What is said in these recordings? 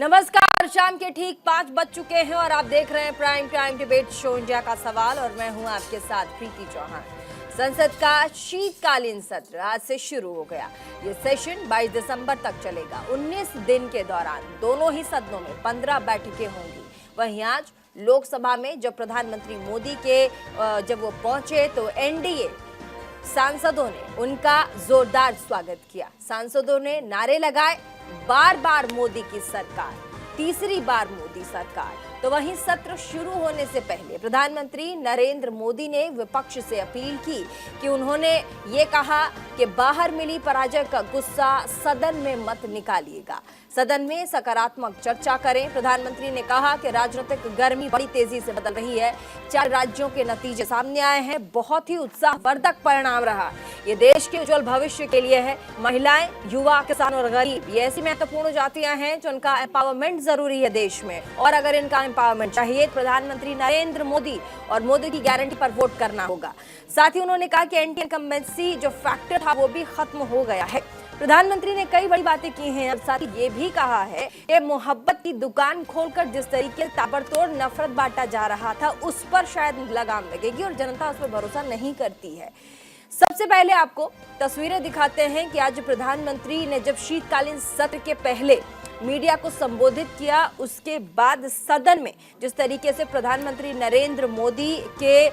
नमस्कार, शाम के ठीक 5 बज चुके हैं और आप देख रहे हैं prime time debate show India का सवाल और मैं हूं आपके साथ प्रीति चौहान। संसद का शीतकालीन सत्र आज से शुरू हो गया। ये सेशन 22 दिसंबर तक चलेगा। 19 दिन के दौरान दोनों ही सदनों में 15 बैठकें होंगी। वहीं आज लोकसभा में जब प्रधानमंत्री मोदी के जब वो पहुंचे तो एनडीए सांसदों ने उनका जोरदार स्वागत किया। सांसदों ने नारे लगाए, बार बार मोदी की सरकार, तीसरी बार मोदी सरकार। तो वहीं सत्र शुरू होने से पहले प्रधानमंत्री नरेंद्र मोदी ने विपक्ष से अपील की कि उन्होंने ये कहा कि बाहर मिली पराजय का गुस्सा सदन में मत निकालिएगा, सदन में सकारात्मक चर्चा करें। प्रधानमंत्री ने कहा कि राजनीतिक गर्मी बड़ी तेजी से बदल रही है। 4 राज्यों के नतीजे सामने आए हैं, बहुत ही उत्साहवर्धक परिणाम रहा। ये देश के उज्जवल भविष्य के लिए है। महिलाएं, युवा, किसान और गरीब ये ऐसी महत्वपूर्ण जातियां हैं जिनका एम्पावरमेंट जरूरी है देश में, और अगर इनका एम्पावरमेंट चाहिए प्रधानमंत्री नरेंद्र मोदी और मोदी की गारंटी पर वोट करना होगा। साथ ही उन्होंने कहा कि एंटी इनकम्बेंसी जो फैक्टर था वो भी खत्म हो गया है। प्रधानमंत्री ने कई बड़ी बातें की हैं और साथ ही ये भी कहा है कि मोहब्बत की दुकान खोलकर जिस तरीके से ताबड़तोड़ नफरत बांटा जा रहा था उस पर शायद लगाम लगेगी और जनता उस पर भरोसा नहीं करती है। सबसे पहले आपको तस्वीरें दिखाते हैं कि आज प्रधानमंत्री ने जब शीतकालीन सत्र के पहले मीडिया को संबोधित किया, उसके बाद सदन में जिस तरीके से प्रधानमंत्री नरेंद्र मोदी के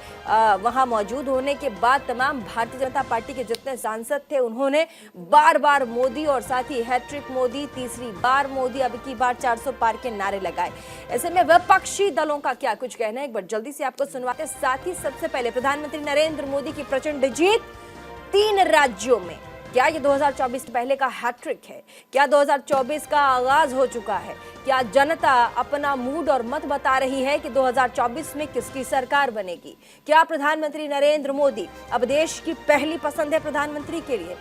वहां मौजूद होने के बाद तमाम भारतीय जनता पार्टी के जितने सांसद थे उन्होंने बार बार मोदी और साथ ही हैट्रिक मोदी, तीसरी बार मोदी, अब की बार 400 पार के नारे लगाए। ऐसे में विपक्षी दलों का क्या कुछ कहना है एक बार जल्दी से आपको सुनवाते। साथ ही सबसे पहले प्रधानमंत्री नरेंद्र मोदी की प्रचंड जीत 3 राज्यों में, क्या ये 2024 के पहले का हैट्रिक है? क्या 2024 का आगाज हो चुका है? क्या जनता अपना मूड और मत बता रही है कि 2024 में किसकी सरकार बनेगी? क्या प्रधानमंत्री नरेंद्र मोदी अब देश की पहली पसंद है प्रधानमंत्री के लिए?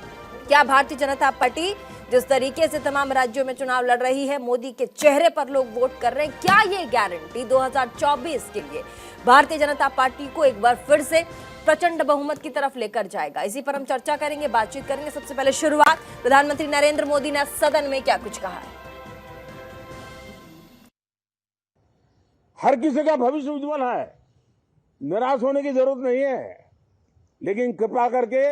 क्या भारतीय जनता पार्टी जिस तरीके से तमाम राज्यों में चुनाव लड़ रही है, मोदी के चेहरे पर लोग वोट कर रहे हैं, क्या ये गारंटी 2024 के लिए भारतीय जनता पार्टी को एक बार फिर से प्रचंड बहुमत की तरफ लेकर जाएगा? इसी पर हम चर्चा करेंगे, बातचीत करेंगे। सबसे पहले शुरुआत, प्रधानमंत्री नरेंद्र मोदी ने सदन में क्या कुछ कहा है। हर किसी का भविष्य उज्जवल है, निराश होने की जरूरत नहीं है, लेकिन कृपा करके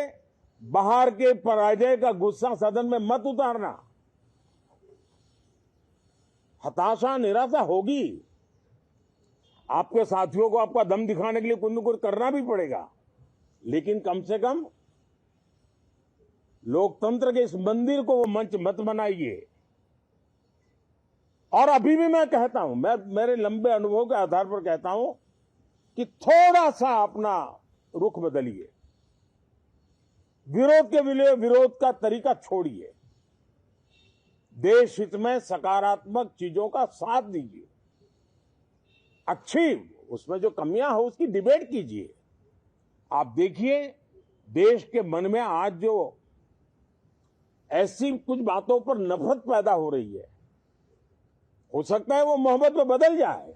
बाहर के पराजय का गुस्सा सदन में मत उतारना। हताशा, निराशा होगी, आपके साथियों को आपका दम दिखाने के लिए कुछ न कुछ करना भी पड़ेगा, लेकिन कम से कम लोकतंत्र के इस मंदिर को वो मंच मत बनाइए। और अभी भी मैं कहता हूं, मैं मेरे लंबे अनुभव के आधार पर कहता हूं कि थोड़ा सा अपना रुख बदलिए, विरोध के लिए विरोध का तरीका छोड़िए, देश हित में सकारात्मक चीजों का साथ दीजिए, अच्छी उसमें जो कमियां हो उसकी डिबेट कीजिए। आप देखिए देश के मन में आज जो ऐसी कुछ बातों पर नफरत पैदा हो रही है, हो सकता है वो मोहब्बत में बदल जाए,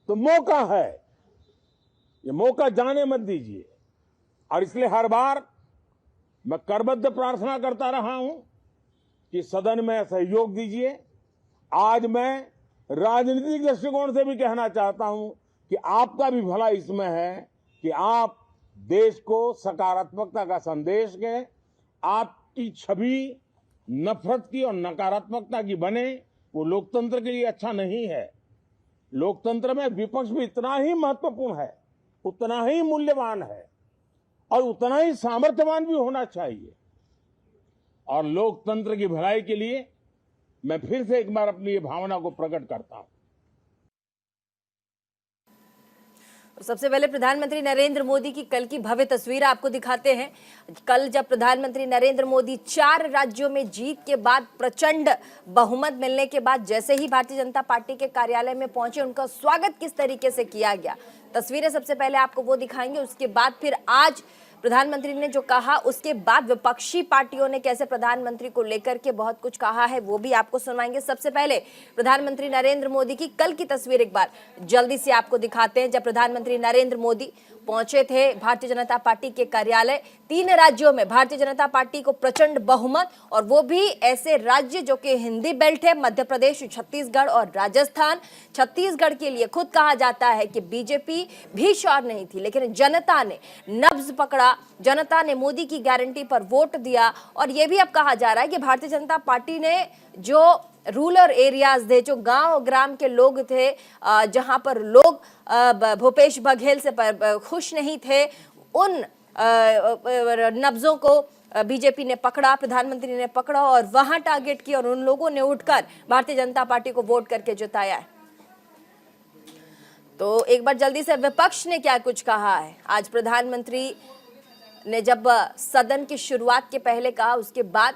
तो मौका है, ये मौका जाने मत दीजिए। और इसलिए हर बार मैं करबद्ध प्रार्थना करता रहा हूं कि सदन में सहयोग दीजिए। आज मैं राजनीतिक दृष्टिकोण से भी कहना चाहता हूं कि आपका भी भला इसमें है कि आप देश को सकारात्मकता का संदेश दें, आपकी छवि नफरत की और नकारात्मकता की बने, वो लोकतंत्र के लिए अच्छा नहीं है। लोकतंत्र में विपक्ष भी इतना ही महत्वपूर्ण है, उतना ही मूल्यवान है और उतना ही सामर्थ्यवान भी होना चाहिए। और लोकतंत्र की भलाई के लिए मैं फिर से एक बार अपनी ये भावना को प्रकट करता हूं। सबसे पहले प्रधानमंत्री नरेंद्र मोदी की कल की भव्य तस्वीर आपको दिखाते हैं। कल जब प्रधानमंत्री नरेंद्र मोदी 4 राज्यों में जीत के बाद, प्रचंड बहुमत मिलने के बाद जैसे ही भारतीय जनता पार्टी के कार्यालय में पहुंचे, उनका स्वागत किस तरीके से किया गया, तस्वीरें सबसे पहले आपको वो दिखाएंगे। उसके बाद फिर आज प्रधानमंत्री ने जो कहा, उसके बाद विपक्षी पार्टियों ने कैसे प्रधानमंत्री को लेकर के बहुत कुछ कहा है, वो भी आपको सुनवाएंगे। सबसे पहले प्रधानमंत्री नरेंद्र मोदी की कल की तस्वीर एक बार जल्दी से आपको दिखाते हैं, जब प्रधानमंत्री नरेंद्र मोदी पहुंचे थे भारतीय जनता पार्टी के कार्यालय। 3 राज्यों में भारतीय जनता पार्टी को प्रचंड बहुमत, और वो भी ऐसे राज्य जो कि हिंदी बेल्ट है, मध्य प्रदेश, छत्तीसगढ़ और राजस्थान। छत्तीसगढ़ के लिए खुद कहा जाता है कि बीजेपी भी श्योर नहीं थी, लेकिन जनता ने नब्ज पकड़ा, जनता ने मोदी की गारंटी पर वोट दिया। और ये भी अब कहा जा रहा है कि भारतीय जनता पार्टी ने जो रूरल एरियाज थे, जो गांव ग्राम के लोग थे, जहां पर लोग भूपेश बघेल से खुश नहीं थे, उन नब्जों को बीजेपी ने पकड़ा, प्रधानमंत्री ने पकड़ा और वहां टारगेट किया, और उन लोगों ने उठकर भारतीय जनता पार्टी को वोट करके जिताया है। तो एक बार जल्दी से विपक्ष ने क्या कुछ कहा है। आज प्रधानमंत्री ने जब सदन की शुरुआत के पहले कहा, उसके बाद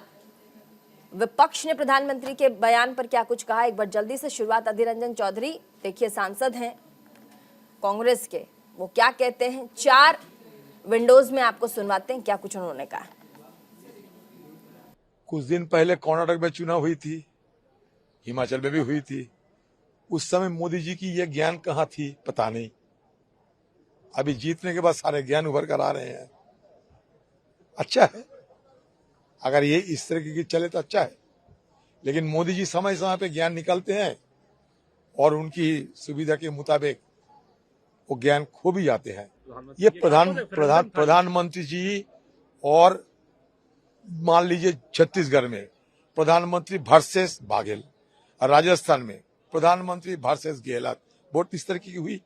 विपक्ष ने प्रधानमंत्री के बयान पर क्या कुछ कहा। एक बार जल्दी से शुरुआत अधीर रंजन चौधरी, देखिए सांसद हैं कांग्रेस के, वो क्या कहते हैं। 4 विंडोज में आपको सुनवाते हैं क्या कुछ उन्होंने कहा। कुछ दिन पहले कर्नाटक में चुनाव हुई थी, हिमाचल में भी हुई थी। उस समय मोदी जी की यह ज्ञान कहाँ थी पता नहीं। अभी जीतने के बाद सारे ज्ञान उभर कर आ रहे हैं। अच्छा है, अगर ये इस तरह की चले तो अच्छा है, लेकिन मोदी जी समय समय पे ज्ञान निकालते हैं और उनकी सुविधा के मुताबिक वो ज्ञान खो भी जाते हैं। ये प्रधानमंत्री जी, और मान लीजिए छत्तीसगढ़ में प्रधानमंत्री वर्सेस बाघेल, और राजस्थान में प्रधानमंत्री वर्सेस गहलोत, वोट इस तरह की हुई।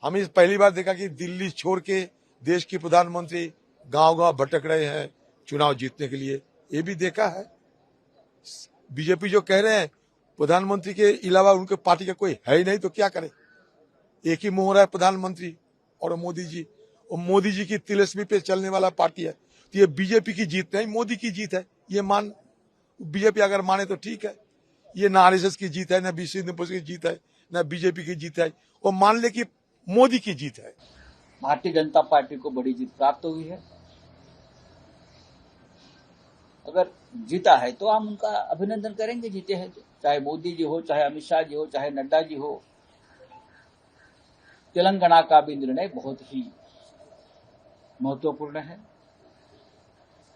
हमें पहली बार देखा कि दिल्ली छोड़ के देश के प्रधानमंत्री गांव-गांव भटक रहे हैं चुनाव जीतने के लिए, ये भी देखा है। बीजेपी जो कह रहे हैं प्रधानमंत्री के अलावा उनके पार्टी का कोई है ही नहीं, तो क्या करे। एक ही मोहरा है प्रधानमंत्री और मोदी जी, और मोदी जी की तिलस्मी पे चलने वाला पार्टी है। तो ये बीजेपी की जीत नहीं, मोदी की जीत है। ये बीजेपी अगर माने तो ठीक है। ये ना आरएसएस की जीत है, ना विश्व हिंदू परिषद की जीत है, ना बीजेपी की जीत है। वो मान ले कि मोदी की जीत है। भारतीय जनता पार्टी को बड़ी जीत प्राप्त हुई है। अगर जीता है तो हम उनका अभिनंदन करेंगे, जीते हैं तो। चाहे मोदी जी हो, चाहे अमित शाह जी हो, चाहे नड्डा जी हो। तेलंगाना का भी निर्णय बहुत ही महत्वपूर्ण है।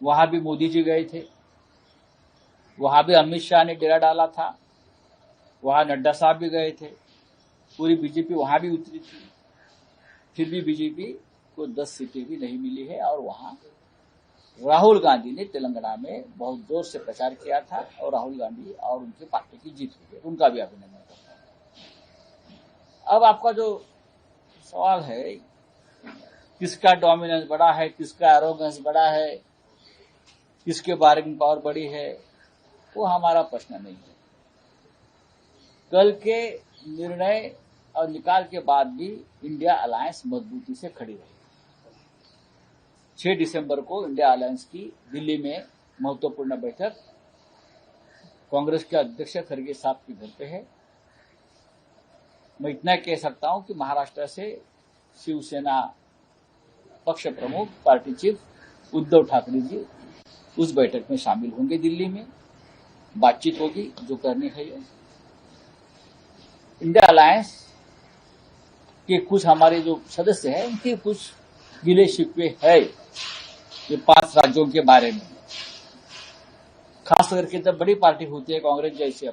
वहां भी मोदी जी गए थे, वहां भी अमित शाह ने डेरा डाला था, वहां नड्डा साहब भी गए थे, पूरी बीजेपी वहां भी उतरी थी। फिर भी बीजेपी को 10 सीटें भी नहीं मिली है, और वहां राहुल गांधी ने तेलंगाना में बहुत जोर से प्रचार किया था, और राहुल गांधी और उनकी पार्टी की जीत हुई है। उनका भी अभिनंदन करता हूं। अब आपका जो सवाल है, किसका डोमिनेंस बड़ा है, किसका एरोगेंस बड़ा है, किसके बार्गेनिंग पावर बड़ी है, वो हमारा प्रश्न नहीं है। कल के निर्णय और निकाल के बाद भी इंडिया अलायंस मजबूती से खड़ी रही। 6 दिसंबर को इंडिया अलायंस की दिल्ली में महत्वपूर्ण बैठक कांग्रेस के अध्यक्ष खड़गे साहब के घर पे है। मैं इतना कह सकता हूं कि महाराष्ट्र से शिवसेना पक्ष प्रमुख, पार्टी चीफ उद्धव ठाकरे जी उस बैठक में शामिल होंगे। दिल्ली में बातचीत होगी, जो करनी है। ये इंडिया अलायंस के कुछ हमारे जो सदस्य हैं, उनके कुछ गिले शिकवे है ये 5 राज्यों के बारे में, खास करके जब बड़ी पार्टी होती है कांग्रेस जैसे।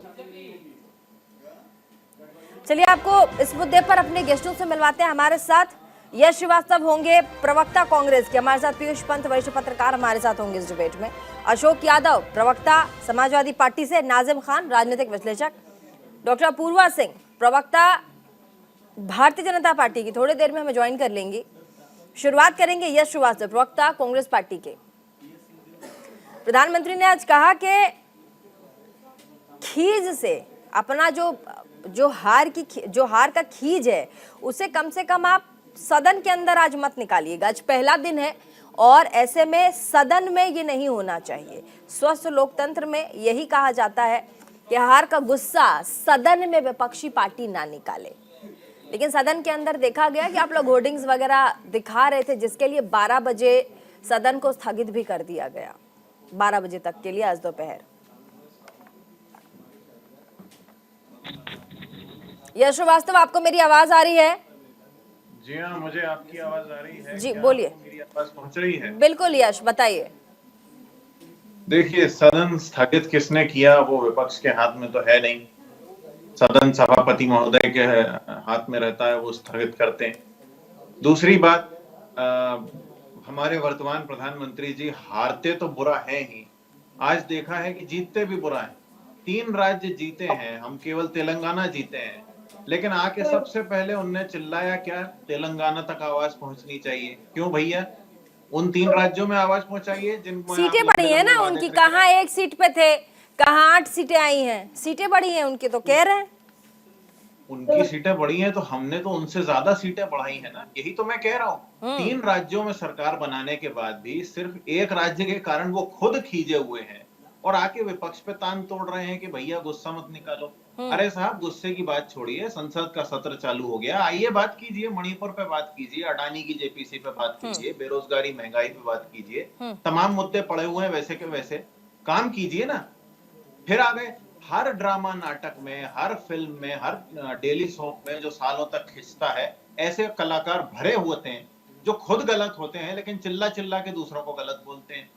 चलिए आपको इस मुद्दे पर अपने गेस्टों से मिलवाते हैं। हमारे साथ यश श्रीवास्तव होंगे, प्रवक्ता कांग्रेस के। हमारे साथ पीयूष पंत, वरिष्ठ पत्रकार, हमारे साथ होंगे इस डिबेट में। अशोक यादव, प्रवक्ता समाजवादी पार्टी से। नाजिम खान, राजनीतिक विश्लेषक। डॉक्टर अपूर्वा सिंह, प्रवक्ता भारतीय जनता पार्टी की, थोड़ी देर में हमें ज्वाइन कर लेंगी। शुरुआत करेंगे यश श्रीवास्तव, प्रवक्ता कांग्रेस पार्टी के। प्रधानमंत्री ने आज कहा कि खीज से अपना जो हार का खीज है, उसे कम से कम आप सदन के अंदर आज मत निकालिएगा। आज पहला दिन है, और ऐसे में सदन में ये नहीं होना चाहिए। स्वस्थ लोकतंत्र में यही कहा जाता है कि हार का गुस्सा सदन में विपक्षी पार्टी ना निकाले। लेकिन सदन के अंदर देखा गया कि आप लोग होर्डिंग्स वगैरह दिखा रहे थे, जिसके लिए 12 बजे सदन को स्थगित भी कर दिया गया, 12 बजे तक के लिए आज दोपहर। यश श्रीवास्तव, आपको मेरी आवाज आ रही है? जी हाँ, मुझे आपकी आवाज आ रही है। जी, क्या बोलिए। आपको मेरी आवाज पहुंच रही है? बिल्कुल यश, बताइए। देखिए, सदन स्थगित किसने किया वो विपक्ष के हाथ में तो है नहीं। सदन सभापति महोदय के हाथ में रहता है, वो स्थगित करते हैं। दूसरी बात, हमारे वर्तमान प्रधानमंत्री जी हारते तो बुरा है ही, आज देखा है कि जीतते भी बुरा है। 3 राज्य जीते हैं, हम केवल तेलंगाना जीते हैं, लेकिन आके सबसे पहले उनने चिल्लाया क्या, तेलंगाना तक आवाज पहुंचनी चाहिए। क्यों भैया, उन 3 राज्यों में आवाज पहुंचाइए जिनमें आप सीटें बढ़ी है लंबे-लंबे ना वादे उनकी, करके कहाँ 1 सीट पे थे, कहाँ 8 सीटें आई हैं। सीटें बढ़ी हैं उनकी, तो कह रहे हैं। उनकी सीटें बढ़ी हैं तो हमने तो उनसे ज्यादा सीटें बढ़ाई है ना, यही तो मैं कह रहा हूँ। 3 राज्यों में सरकार बनाने के बाद भी सिर्फ एक राज्य के कारण वो खुद खींचे हुए हैं और आके विपक्ष पे तान तोड़ रहे हैं कि भैया गुस्सा मत निकालो। अरे साहब, गुस्से की बात छोड़िए, संसद का सत्र चालू हो गया, आइए बात कीजिए, मणिपुर पे बात कीजिए, अडानी की जेपीसी पे बात कीजिए, बेरोजगारी महंगाई पे बात कीजिए, तमाम मुद्दे पड़े हुए हैं वैसे के वैसे, काम कीजिए ना। फिर आ गए हर ड्रामा नाटक में, हर फिल्म में, हर डेली सोप में जो सालों तक खिंचता है, ऐसे कलाकार भरे होते हैं जो खुद गलत होते हैं लेकिन चिल्ला चिल्ला के दूसरों को गलत बोलते हैं।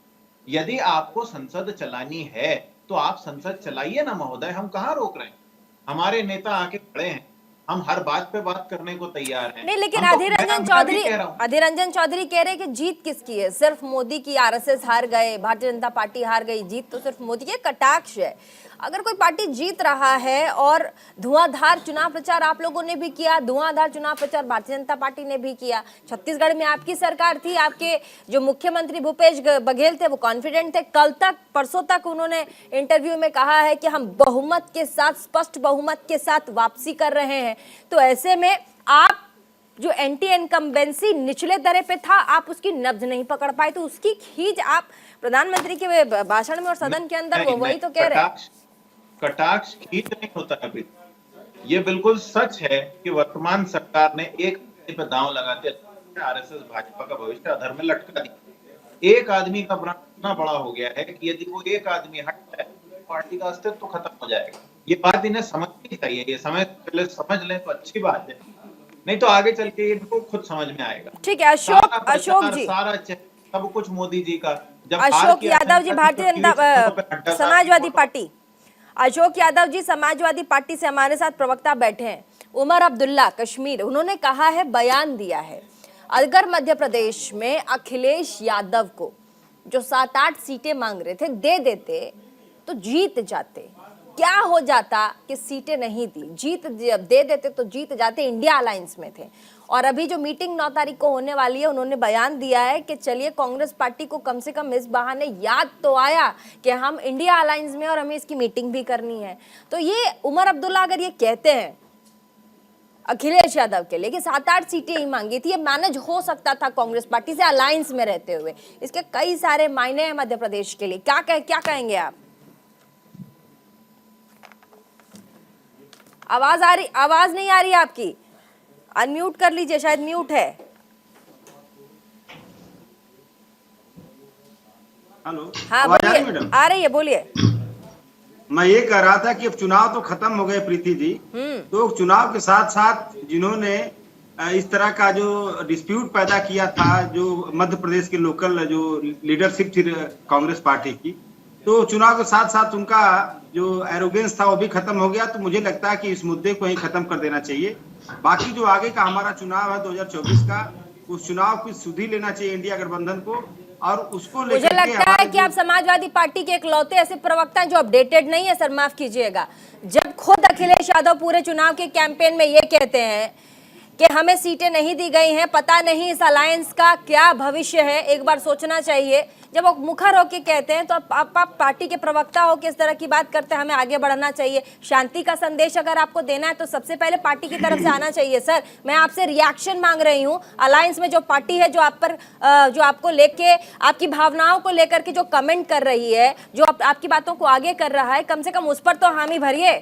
यदि आपको संसद चलानी है तो आप संसद चलाइए ना महोदय, हम कहाँ रोक रहे हैं। हमारे नेता आके खड़े हैं, हम हर बात पे बात करने को तैयार हैं। नहीं, लेकिन हम तो अधीर रंजन मैं भी चौधरी कह रहा हूं। अधीर रंजन चौधरी कह रहे हैं कि जीत किसकी है, सिर्फ मोदी की। आरएसएस हार गए, भारतीय जनता पार्टी हार गई, जीत तो सिर्फ मोदी की। कटाक्ष है। अगर कोई पार्टी जीत रहा है और धुआंधार चुनाव प्रचार आप लोगों ने भी किया, धुआंधार चुनाव प्रचार भारतीय जनता पार्टी ने भी किया, छत्तीसगढ़ में आपकी सरकार थी, आपके जो मुख्यमंत्री भूपेश बघेल थे वो कॉन्फिडेंट थे। कल तक, परसों तक उन्होंने इंटरव्यू में कहा है कि हम बहुमत के साथ, स्पष्ट बहुमत के साथ वापसी कर रहे हैं। तो ऐसे में आप जो एंटी इनकम्बेंसी निचले दरे पे था, आप उसकी नब्ज नहीं पकड़ पाए, तो उसकी खींच आप प्रधानमंत्री के भाषण में और सदन के अंदर वो वही तो कह रहे हैं। कटाक्ष खींच नहीं होता अभी। ये बिल्कुल सच है कि वर्तमान सरकार ने एक पे दांव लगाते आरएसएस भाजपा का भविष्य अधर में लटका दिया। एक आदमी का ब्रांड इतना बड़ा हो गया है कि यदि वो एक आदमी हट जाए पार्टी का अस्तित्व तो खत्म हो जाएगा। ये बात इन्हें समझनी चाहिए, ये समय पहले समझ लें तो अच्छी बात है, नहीं तो आगे चल के इनको खुद समझ में आएगा। ठीक है, अशोक जी, सारा सब कुछ मोदी जी का। जब अशोक यादव जी, भारतीय जनता समाजवादी पार्टी, अशोक यादव जी समाजवादी पार्टी से हमारे साथ प्रवक्ता बैठे हैं। उमर अब्दुल्ला कश्मीर, उन्होंने कहा है, बयान दिया है, अगर मध्य प्रदेश में अखिलेश यादव को जो 7-8 सीटें मांग रहे थे दे देते तो जीत जाते। क्या हो जाता कि सीटें नहीं दी, जीत दे देते तो जीत जाते, इंडिया अलायंस में थे। और अभी जो मीटिंग 9 तारीख को होने वाली है, उन्होंने बयान दिया है कि चलिए कांग्रेस पार्टी को कम से कम इस बहाने याद तो आया कि हम इंडिया अलायंस में और हमें इसकी मीटिंग भी करनी है। तो ये उमर अब्दुल्ला अगर ये कहते हैं अखिलेश यादव के लिए कि 7-8 सीटें ही मांगी थी, ये मैनेज हो सकता था कांग्रेस पार्टी से अलायंस में रहते हुए, इसके कई सारे मायने हैं मध्य प्रदेश के लिए। क्या कहेंगे आप? आवाज नहीं आ रही आपकी, अनम्यूट कर लीजिए, शायद म्यूट है। हेलो, हाँ बोलिए, आ रही है, बोलिए। मैं ये कह रहा था कि अब चुनाव तो खत्म हो गए प्रीति जी, तो चुनाव के साथ साथ जिन्होंने इस तरह का जो डिस्प्यूट पैदा किया था, जो मध्य प्रदेश के लोकल जो लीडरशिप थी कांग्रेस पार्टी की, तो चुनाव के साथ साथ उनका जो एरोगेंस था वो भी खत्म हो गया। तो मुझे लगता है कि इस मुद्दे को ही खत्म कर देना चाहिए। बाकी जो आगे का हमारा चुनाव है 2024 का, उस चुनाव की सुधि लेना चाहिए इंडिया गठबंधन को, और उसको मुझे लगता है कि आप समाजवादी पार्टी के इकलौते ऐसे प्रवक्ता हैं जो अपडेटेड नहीं है, सर माफ कीजिएगा। जब खुद अखिलेश यादव पूरे चुनाव के कैंपेन में ये कहते हैं कि हमें सीटें नहीं दी गई हैं, पता नहीं इस अलायंस का क्या भविष्य है, एक बार सोचना चाहिए। जब वो मुखर होके कहते हैं तो आप पार्टी के प्रवक्ता हो के इस तरह की बात करते हैं, हमें आगे बढ़ना चाहिए। शांति का संदेश अगर आपको देना है तो सबसे पहले पार्टी की तरफ से आना चाहिए। सर मैं आपसे रिएक्शन मांग रही हूँ, अलायंस में जो पार्टी है, जो आप पर जो आपको लेके, आपकी भावनाओं को लेकर के जो कमेंट कर रही है, जो आपकी बातों को आगे कर रहा है, कम से कम उस पर तो हामी भरिए।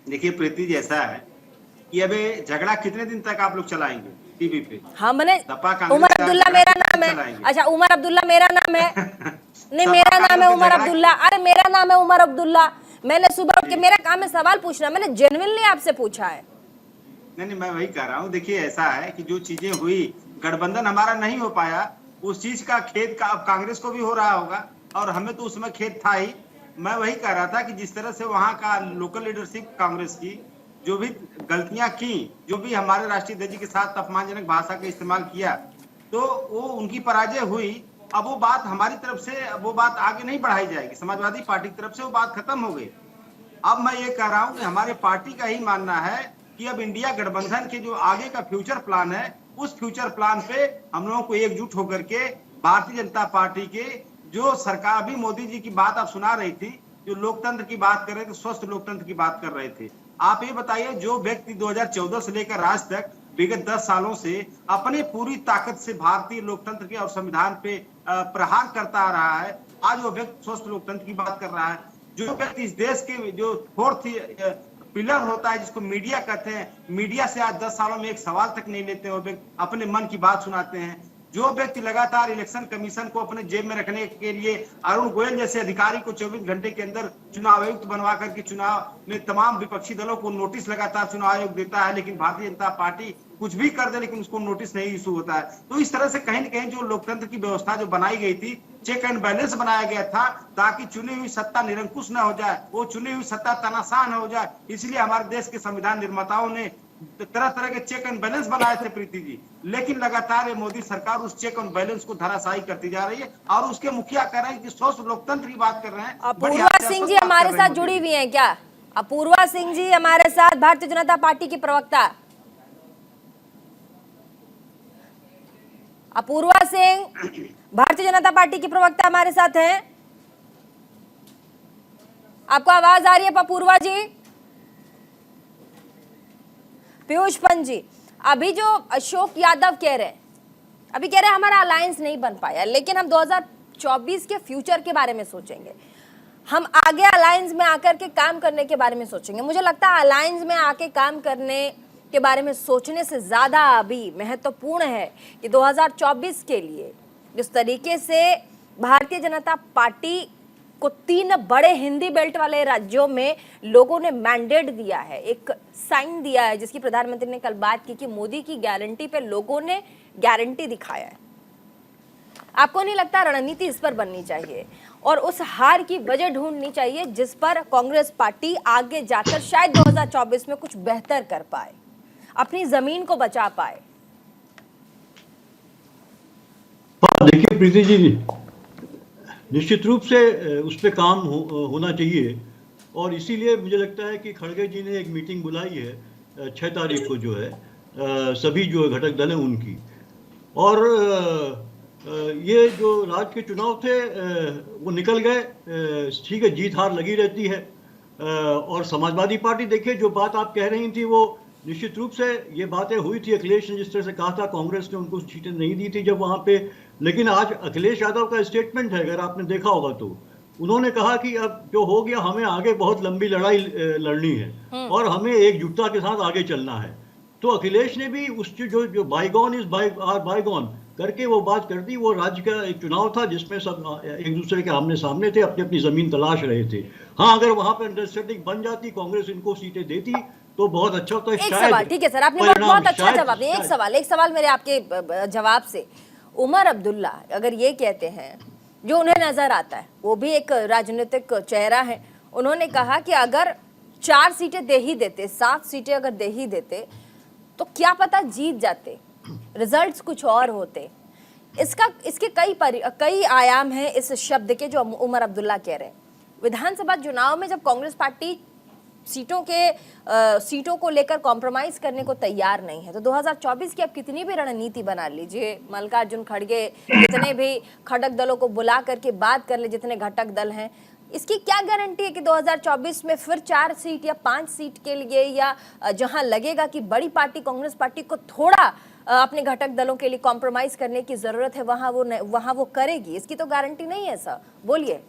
देखिए प्रीति जी, ऐसा है कि अब झगड़ा कितने दिन तक आप लोग चलाएंगे टीवी पे? हाँ, मैंने उमर अब्दुल्ला मेरा नाम है। अच्छा, उमर अब्दुल्ला मेरा नाम है। नहीं, मेरा नाम है उमर अब्दुल्ला। अरे मेरा नाम है उमर अब्दुल्ला। मैंने सुबह उठ के, मेरा काम है सवाल पूछना, मैंने जेन्युइनली आपसे पूछा है। नहीं, मैं वही कह रहा हूँ। देखिए, ऐसा है कि जो चीजें हुई, गठबंधन हमारा नहीं हो पाया, उस चीज का खेद का अब कांग्रेस को भी हो रहा होगा, और हमें तो उसमें खेद था ही। मैं वही कह रहा था कि जिस तरह से वहां का लोकल लीडरशिप कांग्रेस की जो भी गलतियां की, जो भी हमारे राष्ट्रीय ध्वज के साथ अपमानजनक भाषा का इस्तेमाल किया, तो वो उनकी पराजय हुई। अब वो बात हमारी तरफ से वो बात आगे नहीं बढ़ाई जाएगी, समाजवादी पार्टी की तरफ से वो बात खत्म हो गई। अब मैं ये कह रहा हूं कि हमारे पार्टी का ही मानना है कि अब इंडिया गठबंधन के जो आगे का फ्यूचर प्लान है, उस फ्यूचर प्लान पे हम लोगों को एकजुट होकर के भारतीय जनता पार्टी के जो सरकार, अभी मोदी जी की बात आप सुना रही थी, जो लोकतंत्र की बात कर रहे थे, स्वस्थ लोकतंत्र की बात कर रहे थे। आप ये बताइए, जो व्यक्ति 2014 से लेकर आज तक विगत 10 सालों से अपनी पूरी ताकत से भारतीय लोकतंत्र के और संविधान पे प्रहार करता आ रहा है, आज वो व्यक्ति स्वस्थ लोकतंत्र की बात कर रहा है। जो व्यक्ति इस देश के जो फोर्थ पिलर होता है, जिसको मीडिया कहते हैं, मीडिया से आज 10 सालों में एक सवाल तक नहीं लेते, वो व्यक्ति अपने मन की बात सुनाते हैं। जो व्यक्ति लगातार इलेक्शन कमीशन को अपने जेब में रखने के लिए अरुण गोयल जैसे अधिकारी को 24 घंटे के अंदर चुनाव आयुक्त बनवा करके चुनाव में तमाम विपक्षी दलों को नोटिस लगातार चुनाव आयोग देता है, लेकिन भारतीय जनता पार्टी कुछ भी कर दे लेकिन उसको नोटिस नहीं इशू होता है। तो इस तरह से कहीं न कहीं जो लोकतंत्र की व्यवस्था जो बनाई गई थी, चेक एंड बैलेंस बनाया गया था ताकि चुनी हुई सत्ता निरंकुश न हो जाए, वो चुनी हुई सत्ता तानाशाह न हो जाए। इसलिए हमारे देश के संविधान निर्माताओं ने तरह तरह के चेक एंड बैलेंस बनाए थे प्रीति जी, लेकिन लगातार ये मोदी सरकार उस चेक एंड बैलेंस को धराशायी करती जा रही है, और उसके मुखिया कह रहे हैं कि स्वस्थ लोकतंत्र की बात कर रहे हैं। अपूर्वा सिंह जी हमारे साथ जुड़ी हुई हैं क्या? अपूर्वा सिंह जी हमारे साथ, भारतीय जनता पार्टी की प्रवक्ता। अपूर्वा सिंह भारतीय जनता पार्टी की प्रवक्ता हमारे साथ हैं। आपको आवाज आ रही है अपूर्वा जी? पीयूष पंत जी, अभी जो अशोक यादव कह रहे हैं, अभी कह रहे हैं हमारा अलायंस नहीं बन पाया, लेकिन हम 2024 के फ्यूचर के बारे में सोचेंगे, हम आगे अलायंस में आकर के काम करने के बारे में सोचेंगे। मुझे लगता है अलायंस में आके काम करने के बारे में सोचने से ज्यादा अभी महत्वपूर्ण है कि 2024 के लिए जिस तरीके से भारतीय जनता पार्टी को 3 बड़े हिंदी बेल्ट वाले राज्यों में लोगों ने मैंडेट दिया है, एक साइन दिया है, जिसकी प्रधानमंत्री ने कल बात की कि मोदी की गारंटी पे लोगों ने गारंटी दिखाया है। आपको नहीं लगता रणनीति इस पर बननी चाहिए और उस हार की वजह ढूंढनी चाहिए जिस पर कांग्रेस पार्टी आगे जाकर शायद 2024 में कुछ बेहतर कर पाए, अपनी जमीन को बचा पाए? देखिए प्रीति जी, निश्चित रूप से उस पर काम होना चाहिए, और इसीलिए मुझे लगता है कि खड़गे जी ने एक मीटिंग बुलाई है 6 तारीख को, जो है सभी जो घटक दल हैं उनकी। और ये जो राज्य के चुनाव थे वो निकल गए, ठीक है, जीत हार लगी रहती है। और समाजवादी पार्टी, देखिए जो बात आप कह रही थी वो निश्चित रूप से ये बातें हुई थी। अखिलेश ने जिस तरह से कहा था कांग्रेस ने उनको सीटें नहीं दी थी जब वहां पे, लेकिन आज अखिलेश यादव का स्टेटमेंट है, अगर आपने देखा होगा तो उन्होंने कहा कि अब जो हो गया, हमें आगे बहुत लंबी लड़ाई लड़नी है और हमें एकजुटता के साथ आगे चलना है। तो अखिलेश ने भी उस जो बाईगॉन इज बाईगॉन करके वो बात कर दी। वो राज्य का एक चुनाव था जिसमें सब एक दूसरे के आमने सामने थे, अपनी अपनी जमीन तलाश रहे थे। हाँ, अगर वहां पर अंडरस्टैंडिंग बन जाती, कांग्रेस इनको सीटें देती तो बहुत अच्छा होता है। एक सवाल, ठीक है सर, आपने बहुत अच्छा जवाब दिया। एक सवाल मेरे आपके जवाब से, उमर अब्दुल्ला अगर ये कहते हैं, जो उन्हें नजर आता है, वो भी एक राजनीतिक चेहरा है, उन्होंने कहा कि अगर 4 सीटें दे ही देते, 7 सीटें अगर दे ही देते तो क्या पता जीत जाते, रिजल्ट्स कुछ और होते। इसके कई आयाम हैं इस शब्द के जो उमर अब्दुल्ला कह रहे हैं। विधानसभा चुनाव में जब कांग्रेस पार्टी सीटों को लेकर कॉम्प्रोमाइज करने को तैयार नहीं है, तो 2024 की आप कितनी भी रणनीति बना लीजिए, मल्लिकार्जुन खड़गे जितने भी घटक दलों को बुला करके बात कर ले, जितने घटक दल हैं, इसकी क्या गारंटी है कि 2024 में फिर 4 सीट या 5 सीट के लिए, या जहां लगेगा कि बड़ी पार्टी कांग्रेस पार्टी को थोड़ा अपने घटक दलों के लिए कॉम्प्रोमाइज करने की जरूरत है, वहां वो करेगी? इसकी तो गारंटी नहीं है सर, बोलिए।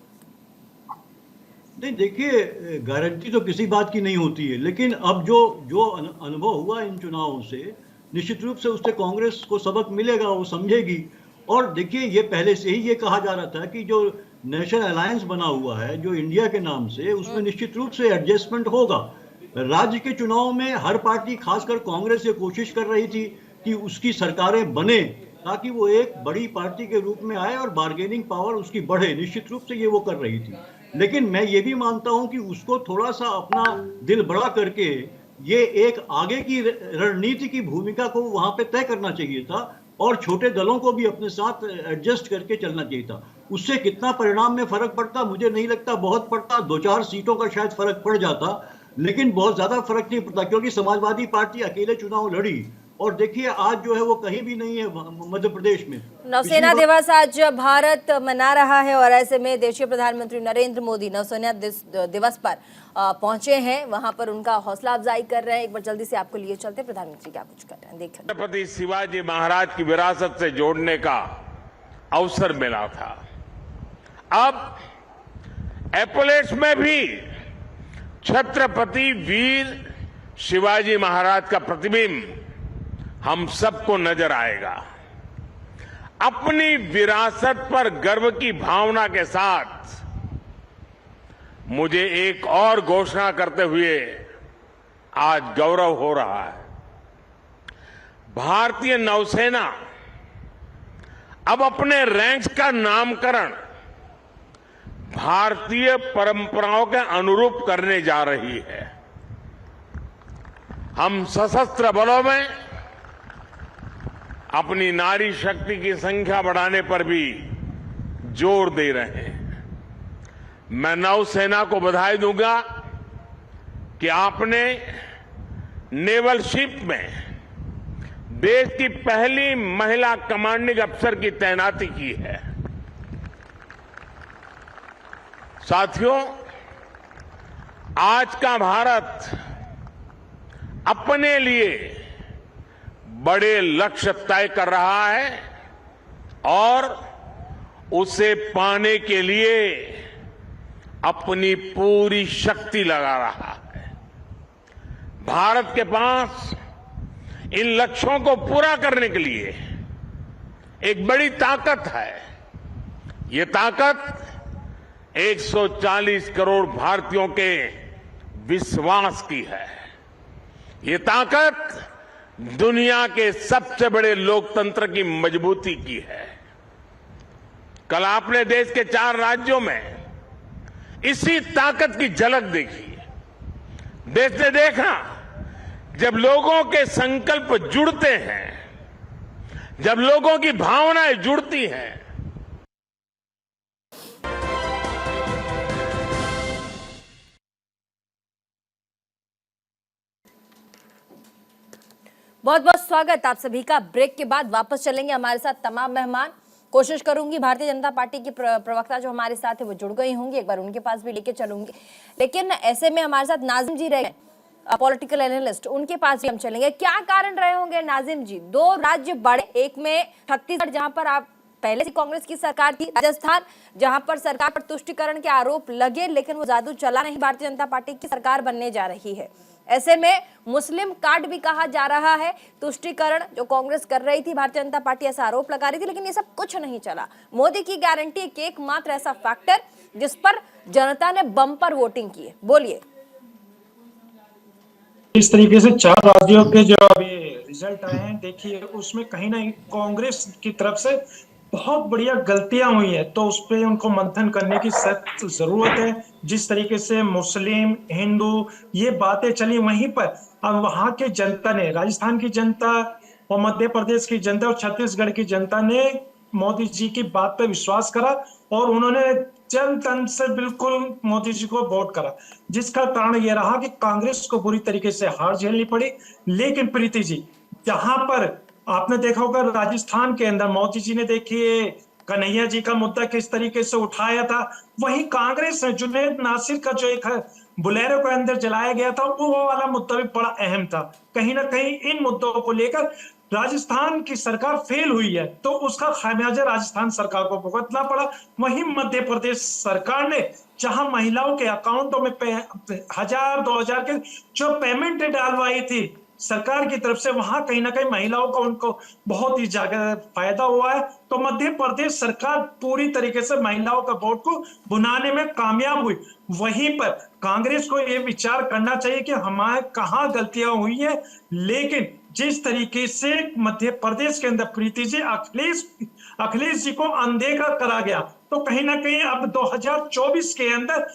नहीं, देखिए गारंटी तो किसी बात की नहीं होती है, लेकिन अब जो अनुभव हुआ इन चुनावों से, निश्चित रूप से उससे कांग्रेस को सबक मिलेगा, वो समझेगी। और देखिए, ये पहले से ही ये कहा जा रहा था कि जो नेशनल अलायंस बना हुआ है जो इंडिया के नाम से, उसमें निश्चित रूप से एडजस्टमेंट होगा। राज्य के चुनाव में हर पार्टी, खासकर कांग्रेस, ये कोशिश कर रही थी कि उसकी सरकारें बने ताकि वो एक बड़ी पार्टी के रूप में आए और बार्गेनिंग पावर उसकी बढ़े। निश्चित रूप से ये वो कर रही थी, लेकिन मैं ये भी मानता हूं कि उसको थोड़ा सा अपना दिल बड़ा करके ये एक आगे की रणनीति की भूमिका को वहां पे तय करना चाहिए था और छोटे दलों को भी अपने साथ एडजस्ट करके चलना चाहिए था। उससे कितना परिणाम में फर्क पड़ता मुझे नहीं लगता बहुत पड़ता, 2-4 सीटों का शायद फर्क पड़ जाता, लेकिन बहुत ज्यादा फर्क नहीं पड़ता, क्योंकि समाजवादी पार्टी अकेले चुनाव लड़ी और देखिए आज जो है वो कहीं भी नहीं है मध्य प्रदेश में। नौसेना दिवस आज भारत मना रहा है और ऐसे में देशीय प्रधानमंत्री नरेंद्र मोदी नौसेना दिवस पर पहुंचे हैं, वहां पर उनका हौसला अफजाई कर रहे हैं। एक बार जल्दी से आपको लिए चलते प्रधानमंत्री क्या कुछ कर रहे हैं, देखिए। छत्रपति शिवाजी महाराज की विरासत से जोड़ने का अवसर मिला था। अब एपोलेट्स में भी छत्रपति वीर शिवाजी महाराज का प्रतिबिंब हम सबको नजर आएगा। अपनी विरासत पर गर्व की भावना के साथ मुझे एक और घोषणा करते हुए आज गौरव हो रहा है। भारतीय नौसेना अब अपने रैंक्स का नामकरण भारतीय परंपराओं के अनुरूप करने जा रही है। हम सशस्त्र बलों में अपनी नारी शक्ति की संख्या बढ़ाने पर भी जोर दे रहे हैं। मैं नौसेना को बधाई दूंगा कि आपने नेवल शिप में देश की पहली महिला कमांडिंग अफसर की तैनाती की है। साथियों, आज का भारत अपने लिए बड़े लक्ष्य तय कर रहा है और उसे पाने के लिए अपनी पूरी शक्ति लगा रहा है। भारत के पास इन लक्ष्यों को पूरा करने के लिए एक बड़ी ताकत है। ये ताकत 140 करोड़ भारतीयों के विश्वास की है। ये ताकत दुनिया के सबसे बड़े लोकतंत्र की मजबूती की है। कल आपने देश के 4 राज्यों में इसी ताकत की झलक देखी। देश ने देखा जब लोगों के संकल्प जुड़ते हैं, जब लोगों की भावनाएं जुड़ती हैं। बहुत बहुत स्वागत आप सभी का। ब्रेक के बाद वापस चलेंगे हमारे साथ तमाम मेहमान। कोशिश करूंगी भारतीय जनता पार्टी की प्रवक्ता जो हमारे साथ है वो जुड़ गई होंगी, एक बार उनके पास भी लेके चलूंगी। लेकिन ऐसे में हमारे साथ नाजिम जी रहे, पॉलिटिकल एनालिस्ट, उनके पास भी हम चलेंगे। क्या कारण रहे होंगे नाजिम जी? 2 राज्य बड़े, एक में छत्तीसगढ़ जहां पर आप पहले से कांग्रेस की सरकार थी, राजस्थान जहां पर सरकार पर तुष्टीकरण के आरोप लगे लेकिन वो जादू चला नहीं, भारतीय जनता पार्टी की सरकार बनने जा रही है। ऐसे में मुस्लिम कार्ड भी कहा जा रहा है, तुष्टीकरण जो कांग्रेस कर रही थी, भारतीय जनता पार्टी ऐसा आरोप लगा रही थी, लेकिन ये सब कुछ नहीं चला। मोदी की गारंटी एकमात्र ऐसा फैक्टर जिस पर जनता ने बम्पर वोटिंग की है। बोलिए। इस तरीके से 4 राज्यों के जो अभी रिजल्ट आए हैं, देखिए उसमें कहीं ना कहीं कांग्रेस की तरफ से बहुत बढ़िया गलतियां हुई है, तो उस पर उनको मंथन करने की सख्त जरूरत है। जिस तरीके से मुस्लिम हिंदू ये बातें चली, वहीं पर अब वहां के जनता ने, राजस्थान की जनता और मध्य प्रदेश की जनता और छत्तीसगढ़ की जनता ने मोदी जी की बात पर विश्वास करा और उन्होंने जन तन से बिल्कुल मोदी जी को वोट करा, जिसका कारण यह रहा कि कांग्रेस को बुरी तरीके से हार झेलनी पड़ी। लेकिन प्रीति जी, जहां पर आपने देखा होगा राजस्थान के अंदर मोदी जी ने देखिए कन्हैया जी का मुद्दा किस तरीके से उठाया था, वहीं कांग्रेस ने जुनैद नासिर का जो एक बुलेरो के अंदर जलाया गया था वो वाला मुद्दा भी बड़ा अहम था। कहीं ना कहीं इन मुद्दों को लेकर राजस्थान की सरकार फेल हुई है, तो उसका खामियाजा राजस्थान सरकार को भुगतना पड़ा। वहीं मध्य प्रदेश सरकार ने जहां महिलाओं के अकाउंटों में 1000-2000 के जो पेमेंट डालवाई थी सरकार की तरफ से वहां कहीं ना कहीं महिलाओं का उनको बहुत ही ज्यादा फायदा हुआ है। तो मध्य प्रदेश सरकार पूरी तरीके से महिलाओं का वोट को भुनाने में कामयाब हुई। वहीं पर कांग्रेस को यह विचार करना चाहिए कि हमारे कहाँ गलतियां हुई है। लेकिन जिस तरीके से मध्य प्रदेश के अंदर प्रीति जी अखिलेश जी को अनदेखा करा गया, तो कहीं ना कहीं अब 2024 के अंदर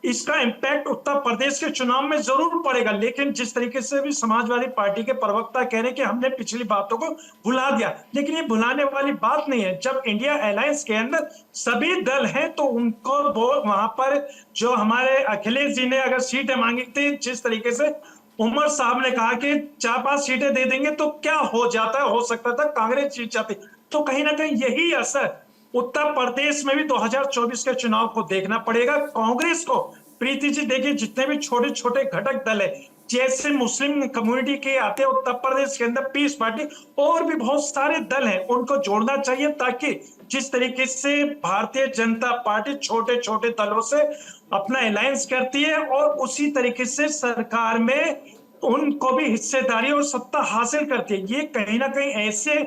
इसका इम्पैक्ट उत्तर प्रदेश के चुनाव में जरूर पड़ेगा। लेकिन जिस तरीके से भी समाजवादी पार्टी के प्रवक्ता कह रहे हैं कि हमने पिछली बातों को भुला दिया, लेकिन ये भुलाने वाली बात नहीं है। जब इंडिया अलायंस के अंदर सभी दल हैं तो उनको वो वहां पर जो हमारे अखिलेश जी ने अगर सीटें मांगी थी, जिस तरीके से उमर साहब ने कहा कि 4-5 सीटें दे देंगे तो क्या हो जाता है, हो सकता था कांग्रेस जीत जाती। तो कहीं ना कहीं यही असर उत्तर प्रदेश में भी 2024 के चुनाव को देखना पड़ेगा कांग्रेस को। प्रीति जी देखिए, जितने भी छोटे छोटे घटक दल है, जैसे मुस्लिम कम्युनिटी के आते हैं उत्तर प्रदेश के अंदर पीस पार्टी, और भी बहुत सारे दल हैं, उनको जोड़ना चाहिए ताकि जिस तरीके से भारतीय जनता पार्टी छोटे छोटे दलों से अपना अलायंस करती है और उसी तरीके से सरकार में उनको भी हिस्सेदारी और सत्ता हासिल करती है। ये कहीं ना कहीं ऐसे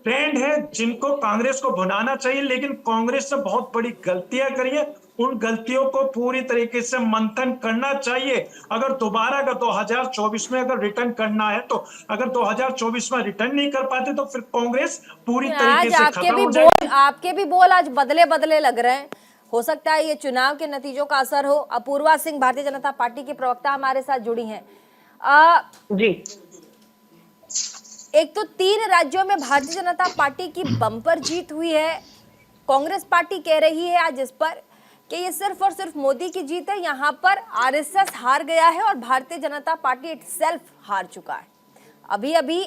ट्रेंड है जिनको कांग्रेस को भुनाना चाहिए। लेकिन कांग्रेस ने बहुत बड़ी गलतियां करी है, उन गलतियों को पूरी तरीके से मंथन करना चाहिए। अगर दोबारा अगर 2024 में अगर रिटर्न करना है, तो अगर 2024 में रिटर्न नहीं कर पाते तो फिर कांग्रेस पूरी तरीके से खत्म हो जाएगी। आपके भी बोल आज बदले बदले लग रहे हैं। हो सकता है ये चुनाव के नतीजों का असर हो। अपूर्वा सिंह भारतीय जनता पार्टी की प्रवक्ता हमारे साथ जुड़ी हैं। जी, एक तो 3 राज्यों में भारतीय जनता पार्टी की बम्पर जीत हुई है। कांग्रेस पार्टी कह रही है आज इस पर कि ये सिर्फ और सिर्फ मोदी की जीत है, यहाँ पर आरएसएस हार गया है और भारतीय जनता पार्टी इटसेल्फ हार चुका है। अभी अभी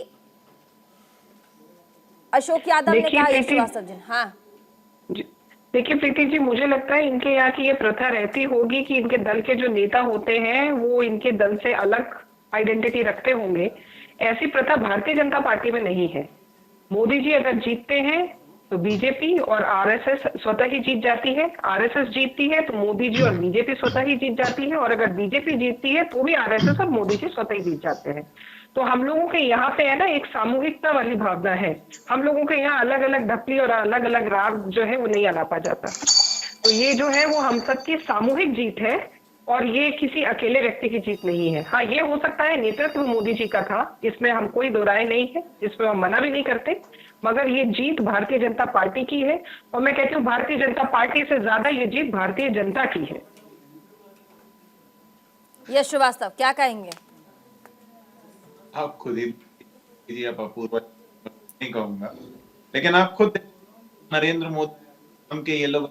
अशोक यादव ने कहा, श्रीवास्तव जी। हाँ देखिए प्रीति जी, मुझे लगता है इनके यहाँ की ये प्रथा रहती होगी कि इनके दल के जो नेता होते हैं वो इनके दल से अलग आइडेंटिटी रखते होंगे। ऐसी प्रथा भारतीय जनता पार्टी में नहीं है। मोदी जी अगर जीतते हैं तो बीजेपी और आरएसएस स्वतः ही जीत जाती है, आरएसएस जीतती है तो मोदी जी और बीजेपी स्वतः ही जीत जाती है, और अगर बीजेपी जीतती है तो भी आरएसएस और मोदी जी स्वतः ही जीत जाते हैं। तो हम लोगों के यहाँ पे है ना एक सामूहिकता वाली भावना है। हम लोगों के यहाँ अलग अलग ढपली और अलग अलग राग जो है वो नहीं अलापा जाता। तो ये जो है वो हम सबकी सामूहिक जीत है और ये किसी अकेले व्यक्ति की जीत नहीं है। हाँ, ये हो सकता है नेतृत्व मोदी जी का था, इसमें हम कोई दो राय नहीं है, इसमें हम मना भी नहीं करते, मगर ये जीत भारतीय जनता पार्टी की है। और मैं कहती हूँ भारतीय जनता पार्टी से ज्यादा ये जीत भारतीय जनता की है। यश श्रीवास्तव क्या कहेंगे? आप खुद ही आप अपूर्व नहीं कहूंगा, लेकिन आप खुद नरेंद्र मोदी के ये लोग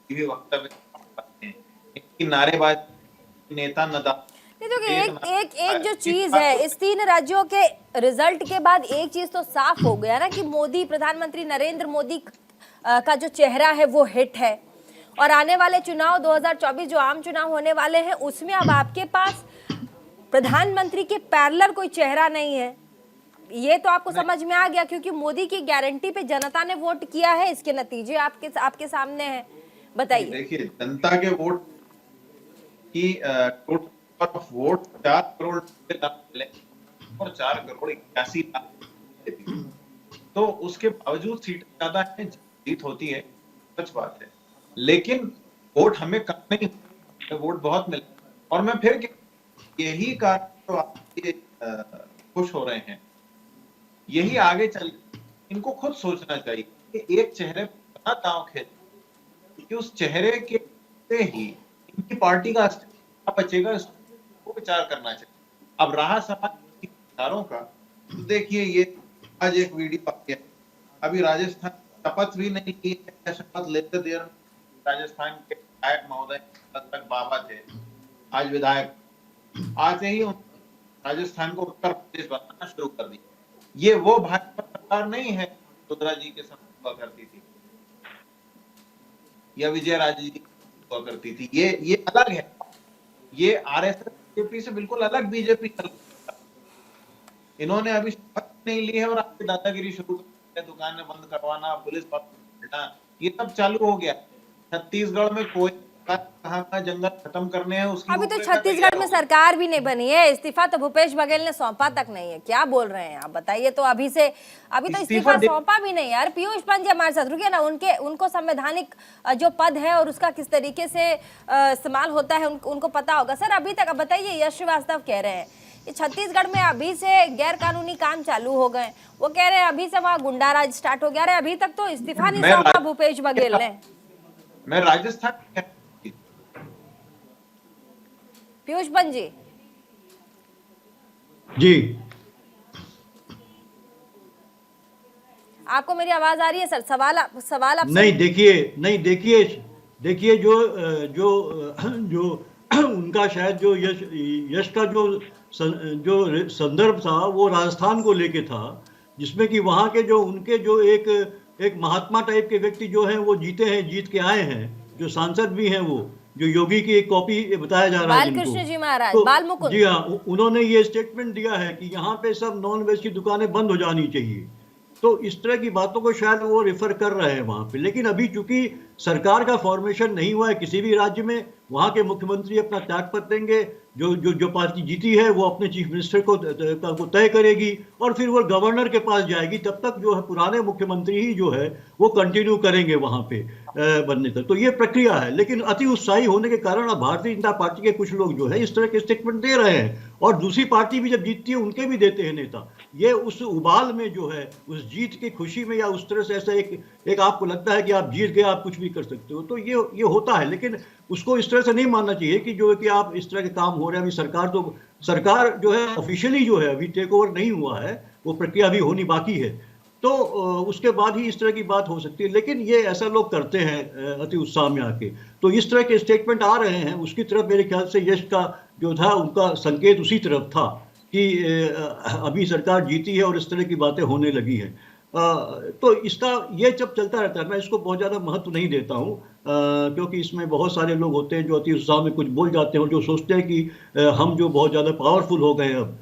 भी वक्तव्य नारेबाज नेता एक जो चीज है, इस 3 राज्यों के रिजल्ट के बाद एक चीज तो साफ हो गया ना कि मोदी, प्रधानमंत्री नरेंद्र मोदी का जो चेहरा है वो हिट है। और आने वाले चुनाव 2024 जो आम चुनाव होने वाले हैं उसमें अब आपके पास प्रधानमंत्री के पैरेलल कोई चेहरा नहीं है। ये तो आपको समझ में आ गया क्योंकि मोदी की गारंटी पे जनता ने वोट किया है। इसके नतीजे आपके सामने हैं। बताइए। देखिए, जनता के वोट की टोटल वोट 4 करोड़ और 4 करोड़ 81 लाख, तो उसके बावजूद सीट ज्यादा है, जीत होती है, सच बात है। लेकिन वोट हमें कम नहीं, वोट बहुत मिले। और मैं फिर यही कारण तो आप खुश हो रहे हैं, यही आगे चल इनको खुद सोचना चाहिए कि एक चेहरे पर दांव खेल कि उस चेहरे के ही इनकी पार्टी का बचेगा, इसको विचार करना चाहिए। अब रहा समाज विचारों का, तो देखिए ये आज एक वीडियो आ गया, अभी राजस्थान शपथ भी नहीं की है, शपथ लेते देर राजस्थान के विधायक महोदय तक बाबा थे, आज विधायक आते ही राजस्थान को उत्तर प्रदेश बनाना शुरू कर दिया। ये वो भाजपा सरकार नहीं है रुद्रा जी के समय हुआ करती थी या विजय राजे जी हुआ करती थी। ये अलग है, ये आरएसएस बीजेपी से बिल्कुल अलग बीजेपी। इन्होंने अभी शपथ नहीं ली है और आपकी दादागिरी शुरू कर, दुकानें बंद करवाना, पुलिस पकड़ना, ये सब चालू हो गया। छत्तीसगढ़ में कोई कहाँ जंगल खत्म करने हैं उसकी अभी तो रूपरेखा छत्तीसगढ़ तैयार में होगी। सरकार भी नहीं बनी है, इस्तीफा तो भूपेश बघेल ने सौंपा तक नहीं है। क्या बोल रहे हैं आप बताइए तो? अभी तो इस्तीफा सौंपा भी नहीं यार। पीयूष पंत हमारे साथ रुकिए ना, उनको संवैधानिक जो पद है और उसका किस तरीके से इस्तेमाल होता है उनको पता होगा। सर अभी तक अब बताइए, यश श्रीवास्तव कह रहे हैं कि छत्तीसगढ़ में अभी से गैर कानूनी काम चालू हो गए, वो कह रहे हैं अभी से वहाँ गुंडाराज स्टार्ट हो गया। अरे अभी तक तो इस्तीफा नहीं सौंपा भूपेश बघेल ने। मैं राजस्थान पीयूष पंत जी आपको मेरी आवाज आ रही है सर? सवाल आप नहीं देखिए जो उनका शायद जो यश का जो संदर्भ था वो राजस्थान को लेके था, जिसमें कि वहां के जो उनके जो एक महात्मा टाइप के व्यक्ति जो हैं वो जीत के आए हैं, जो सांसद भी हैं, वो जो योगी की एक कॉपी बताया जा रहा है बालकृष्ण जी महाराज, तो, बाल मुकुंद जी हाँ, उन्होंने ये स्टेटमेंट दिया है कि यहाँ पे सब नॉन वेज की दुकानें बंद हो जानी चाहिए। तो इस तरह की बातों को शायद वो रेफर कर रहे हैं वहां पे। लेकिन अभी चूंकि सरकार का फॉर्मेशन नहीं हुआ है किसी भी राज्य में, वहां के मुख्यमंत्री अपना त्यागपत्र देंगे, जो पार्टी जीती है वो अपने चीफ मिनिस्टर को तय करेगी और फिर वो गवर्नर के पास जाएगी। तब तक जो है पुराने मुख्यमंत्री ही जो है वो कंटिन्यू करेंगे वहां पे बनने तक। तो ये प्रक्रिया है। लेकिन अति उत्साही होने के कारण अब भारतीय जनता पार्टी के कुछ लोग जो है इस तरह के स्टेटमेंट दे रहे हैं, और दूसरी पार्टी भी जब जीतती है उनके भी देते हैं नेता। ये उस उबाल में जो है, उस जीत की खुशी में, या उस तरह से ऐसा एक आपको लगता है कि आप जीत गए, आप कुछ भी कर सकते हो, तो ये होता है। लेकिन उसको इस तरह से नहीं मानना चाहिए कि जो है कि आप इस तरह के काम हो रहे हैं। अभी सरकार जो है ऑफिशियली जो है अभी टेक ओवर नहीं हुआ है, वो प्रक्रिया अभी होनी बाकी है, तो उसके बाद ही इस तरह की बात हो सकती है। लेकिन ये ऐसा लोग करते हैं अति उत्साह में आके, तो इस तरह के स्टेटमेंट आ रहे हैं। उसकी तरफ मेरे ख्याल से यश का जो था उनका संकेत उसी तरफ था कि अभी सरकार जीती है और इस तरह की बातें होने लगी हैं। तो इसका ये जब चलता रहता है, मैं इसको बहुत ज़्यादा महत्व नहीं देता हूँ, क्योंकि इसमें बहुत सारे लोग होते हैं जो अति उत्साह में कुछ बोल जाते हैं और जो सोचते हैं कि हम जो बहुत ज़्यादा पावरफुल हो गए अब,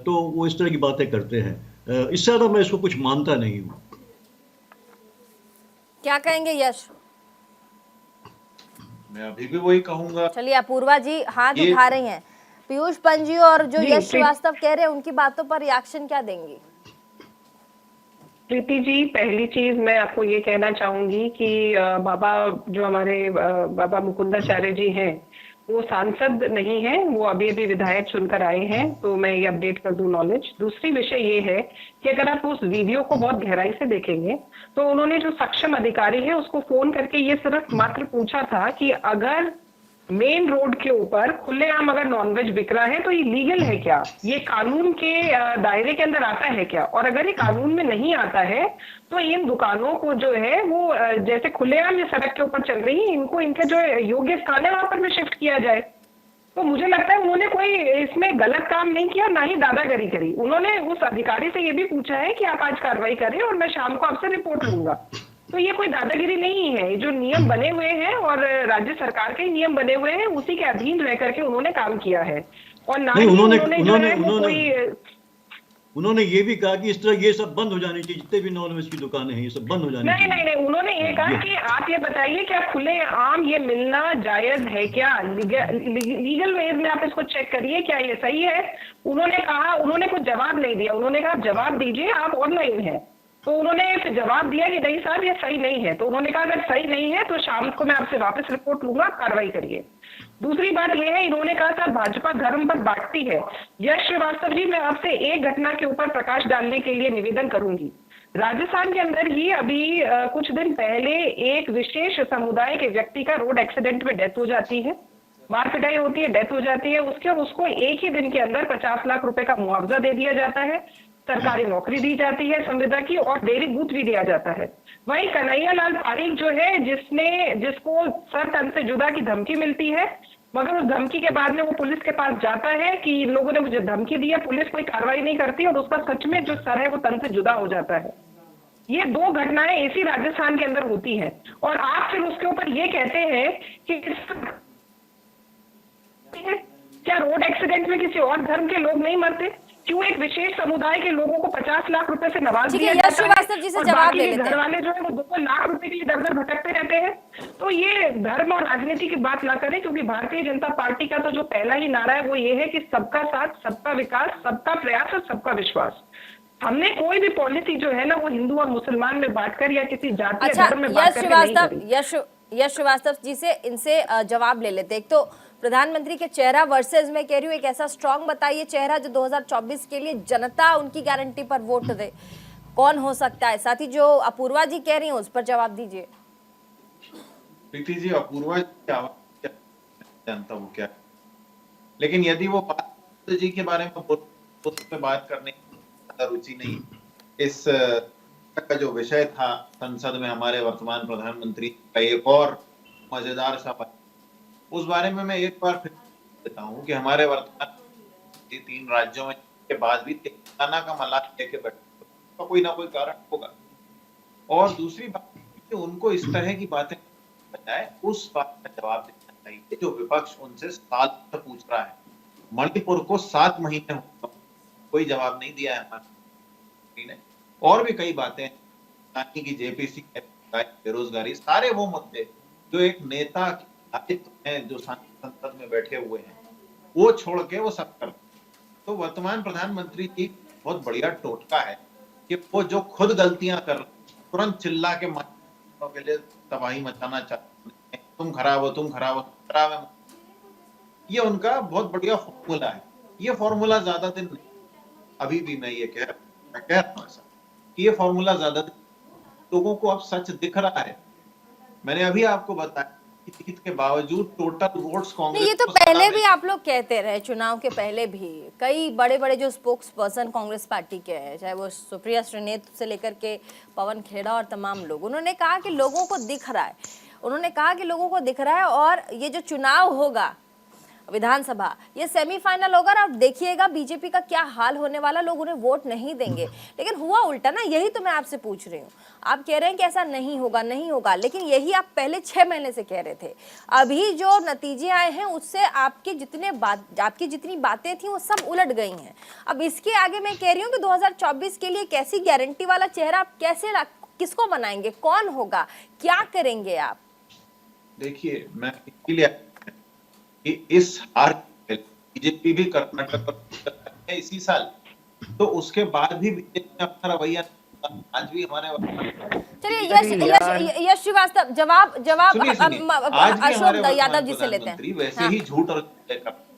तो वो इस तरह की बातें करते हैं। इससे ज़्यादा मैं इसको कुछ मानता नहीं हूँ। क्या कहेंगे यश? मैं अभी भी वही कहूंगा। चलिए अपूर्वा जी हाथ उठा रही हैं। पीयूष पंत जी और जो यश श्रीवास्तव कह रहे हैं उनकी बातों पर रिएक्शन क्या देंगी? प्रीति जी, पहली चीज मैं आपको ये कहना चाहूंगी कि बाबा जो हमारे बाबा मुकुंदाचार्य जी हैं वो सांसद नहीं है, वो अभी विधायक चुनकर आए हैं, तो मैं ये अपडेट कर दूं नॉलेज। दूसरी विषय ये है कि अगर आप उस वीडियो को बहुत गहराई से देखेंगे तो उन्होंने जो सक्षम अधिकारी है उसको फोन करके ये सिर्फ मात्र पूछा था कि अगर मेन रोड के ऊपर खुलेआम अगर नॉनवेज बिक रहा है तो ये लीगल है क्या, ये कानून के दायरे के अंदर आता है क्या, और अगर ये कानून में नहीं आता है तो इन दुकानों को जो है वो जैसे खुलेआम ये सड़क के ऊपर चल रही है, इनको इनका जो योग्य स्थान है वहां पर भी शिफ्ट किया जाए। तो मुझे लगता है उन्होंने कोई इसमें गलत काम नहीं किया, ना ही दादागिरी करी। उन्होंने उस अधिकारी से ये भी पूछा है कि आप आज कार्रवाई करें और मैं शाम को आपसे रिपोर्ट लूंगा। तो ये कोई दादागिरी नहीं है, जो नियम बने हुए हैं और राज्य सरकार के नियम बने हुए हैं उसी के अधीन रह करके उन्होंने काम किया है। और ना ही उन्होंने ये भी कहा कि इस तरह ये सब बंद हो जानी चाहिए, जितने भी नॉनवेज की दुकानें हैं ये सब बंद हो जानी चाहिए। नहीं, उन्होंने ये कहा कि आप ये बताइए क्या खुले आम ये मिलना जायज है क्या, लीगल वेज में आप इसको चेक करिए क्या ये सही है। उन्होंने कहा, उन्होंने कुछ जवाब नहीं दिया, उन्होंने कहा जवाब दीजिए, आप ऑनलाइन है। तो उन्होंने जवाब दिया कि नहीं साहब ये सही नहीं है। तो उन्होंने कहा अगर सही नहीं है तो शाम को मैं आपसे वापस रिपोर्ट लूंगा, कार्रवाई करिए। दूसरी बात यह है, इन्होंने कहा था भाजपा धर्म पर बांटती है। यश श्रीवास्तव जी, मैं आपसे एक घटना के ऊपर प्रकाश डालने के लिए निवेदन करूंगी। राजस्थान के अंदर ही अभी कुछ दिन पहले एक विशेष समुदाय के व्यक्ति का रोड एक्सीडेंट में डेथ हो जाती है, मार पिटाई होती है, डेथ हो जाती है उसके, और उसको एक ही दिन के अंदर 50 लाख रुपए का मुआवजा दे दिया जाता है, सरकारी नौकरी दी जाती है संविदा की, और डेयरी बूथ भी दिया जाता है। वहीं कन्हैया लाल पारीक जो है, जिसको सर तन से जुदा की धमकी मिलती है, मगर उस धमकी के बाद में वो पुलिस के पास जाता है कि इन लोगों ने मुझे धमकी दी है, पुलिस कोई कार्रवाई नहीं करती और उसका सच में जो सर है वो तन से जुदा हो जाता है। ये दो घटनाएं इसी राजस्थान के अंदर होती हैं, और आप फिर उसके ऊपर ये कहते हैं कि क्या रोड एक्सीडेंट में किसी और धर्म के लोग नहीं मरते? क्यों एक विशेष समुदाय के लोगों को 50 लाख रुपए से नवाज ठीक दिया है, यश जाता श्रीवास्तव जी से और जवाब बाकी ले के लेते हैं। घर वाले जो है वो 2 लाख रुपए के लिए दर दर भटकते रहते हैं। तो ये धर्म और राजनीति की बात ना करें, क्योंकि भारतीय जनता पार्टी का तो जो पहला ही नारा है वो ये है कि सबका साथ, सबका विकास, सबका प्रयास और सबका विश्वास। हमने कोई भी पॉलिसी जो है ना वो हिंदू और मुसलमान में बांटकर या किसी जाति या अच्छा, धर्म में बांट करके नहीं करी। यश श्रीवास्तव जी से इनसे जवाब ले लेते हैं। एक तो प्रधानमंत्री के चेहरा वर्सेस मैं कह रही हूँ एक ऐसा स्ट्रॉन्ग बताइए चेहरा जो 2024 के लिए जनता उनकी गारंटी पर वोट दे, कौन हो सकता है? साथ ही जो अपूर्वा जी कह रही हैं उस पर जवाब दीजिए। प्रीति जी, अपूर्वा जानता हूँ क्या, लेकिन यदि वो बात जी के बारे में बात करने की रुचि नहीं, इस का जो विषय था संसद में हमारे वर्तमान प्रधानमंत्री का एक और मजेदार सा, उस बारे में मैं एक बार फिर देता हूँ कि हमारे वर्तमान 3 राज्यों में के बाद भी तेलंगाना का मलाल लेके बैठे तो कोई ना कोई कारण होगा। और दूसरी बात कि उनको इस तरह की बातें बजाय उस बात का जवाब देना चाहिए जो विपक्ष उनसे साल से पूछ रहा है। मणिपुर को 7 महीने हो कोई जवाब नहीं दिया है हमारे ने, और भी कई बातें की जेपीसी, बेरोजगारी, सारे वो मुद्दे जो एक नेता के दायित्व हैं जो संसद में बैठे हुए हैं वो छोड़ के वो सब करते। तो वर्तमान प्रधानमंत्री की बहुत बढ़िया टोटका है कि वो जो खुद गलतियां कर तुरंत चिल्ला के लिए तबाही मचाना चाहते हैं, तुम खराब हो, तुम खराब हो, खराब है। ये उनका बहुत बढ़िया फॉर्मूला है। ये फॉर्मूला ज्यादा दिन नहीं, अभी भी मैं कह रहा हूँ ऐसा कि ये फॉर्मूला ज्यादा दिन, लोगों को अब सच दिख रहा है। मैंने अभी आपको बताया जीत के बावजूद टोटल वोट्स कांग्रेस, ये तो पहले भी आप लोग कहते रहे, चुनाव के पहले भी कई बड़े बड़े जो स्पोक्स पर्सन कांग्रेस पार्टी के हैं, चाहे वो सुप्रिया श्रीनेत से लेकर के पवन खेड़ा और तमाम लोग, उन्होंने कहा कि लोगों को दिख रहा है, उन्होंने कहा कि लोगों को दिख रहा है और ये जो चुनाव होगा विधानसभा, ये सेमीफाइनल होगा और आप देखिएगा बीजेपी का क्या हाल होने वाला, लोग उन्हें वोट नहीं देंगे। लेकिन हुआ उल्टा ना, यही तो मैं आपसे पूछ रही हूँ। आप कह रहे हैं कि ऐसा नहीं होगा, नहीं होगा, लेकिन यही आप पहले 6 महीने से कह रहे थे। अभी जो नतीजे आए हैं उससे आपकी जितनी बातें थी वो सब उलट गई हैं। अब इसके आगे मैं कह रही हूँ कि 2024 के लिए कैसी गारंटी वाला चेहरा आप किसको बनाएंगे, कौन होगा, क्या करेंगे आप? देखिए, मैं इसलिए इस हार बीजेपी भी कर्नाटक इसी साल, तो उसके बाद भी बीजेपी ने अपना रवैया आज भी हमारे। चलिए यश श्रीवास्तव जवाब अशोक यादव जी से लेते हैं। वैसे ही झूठ और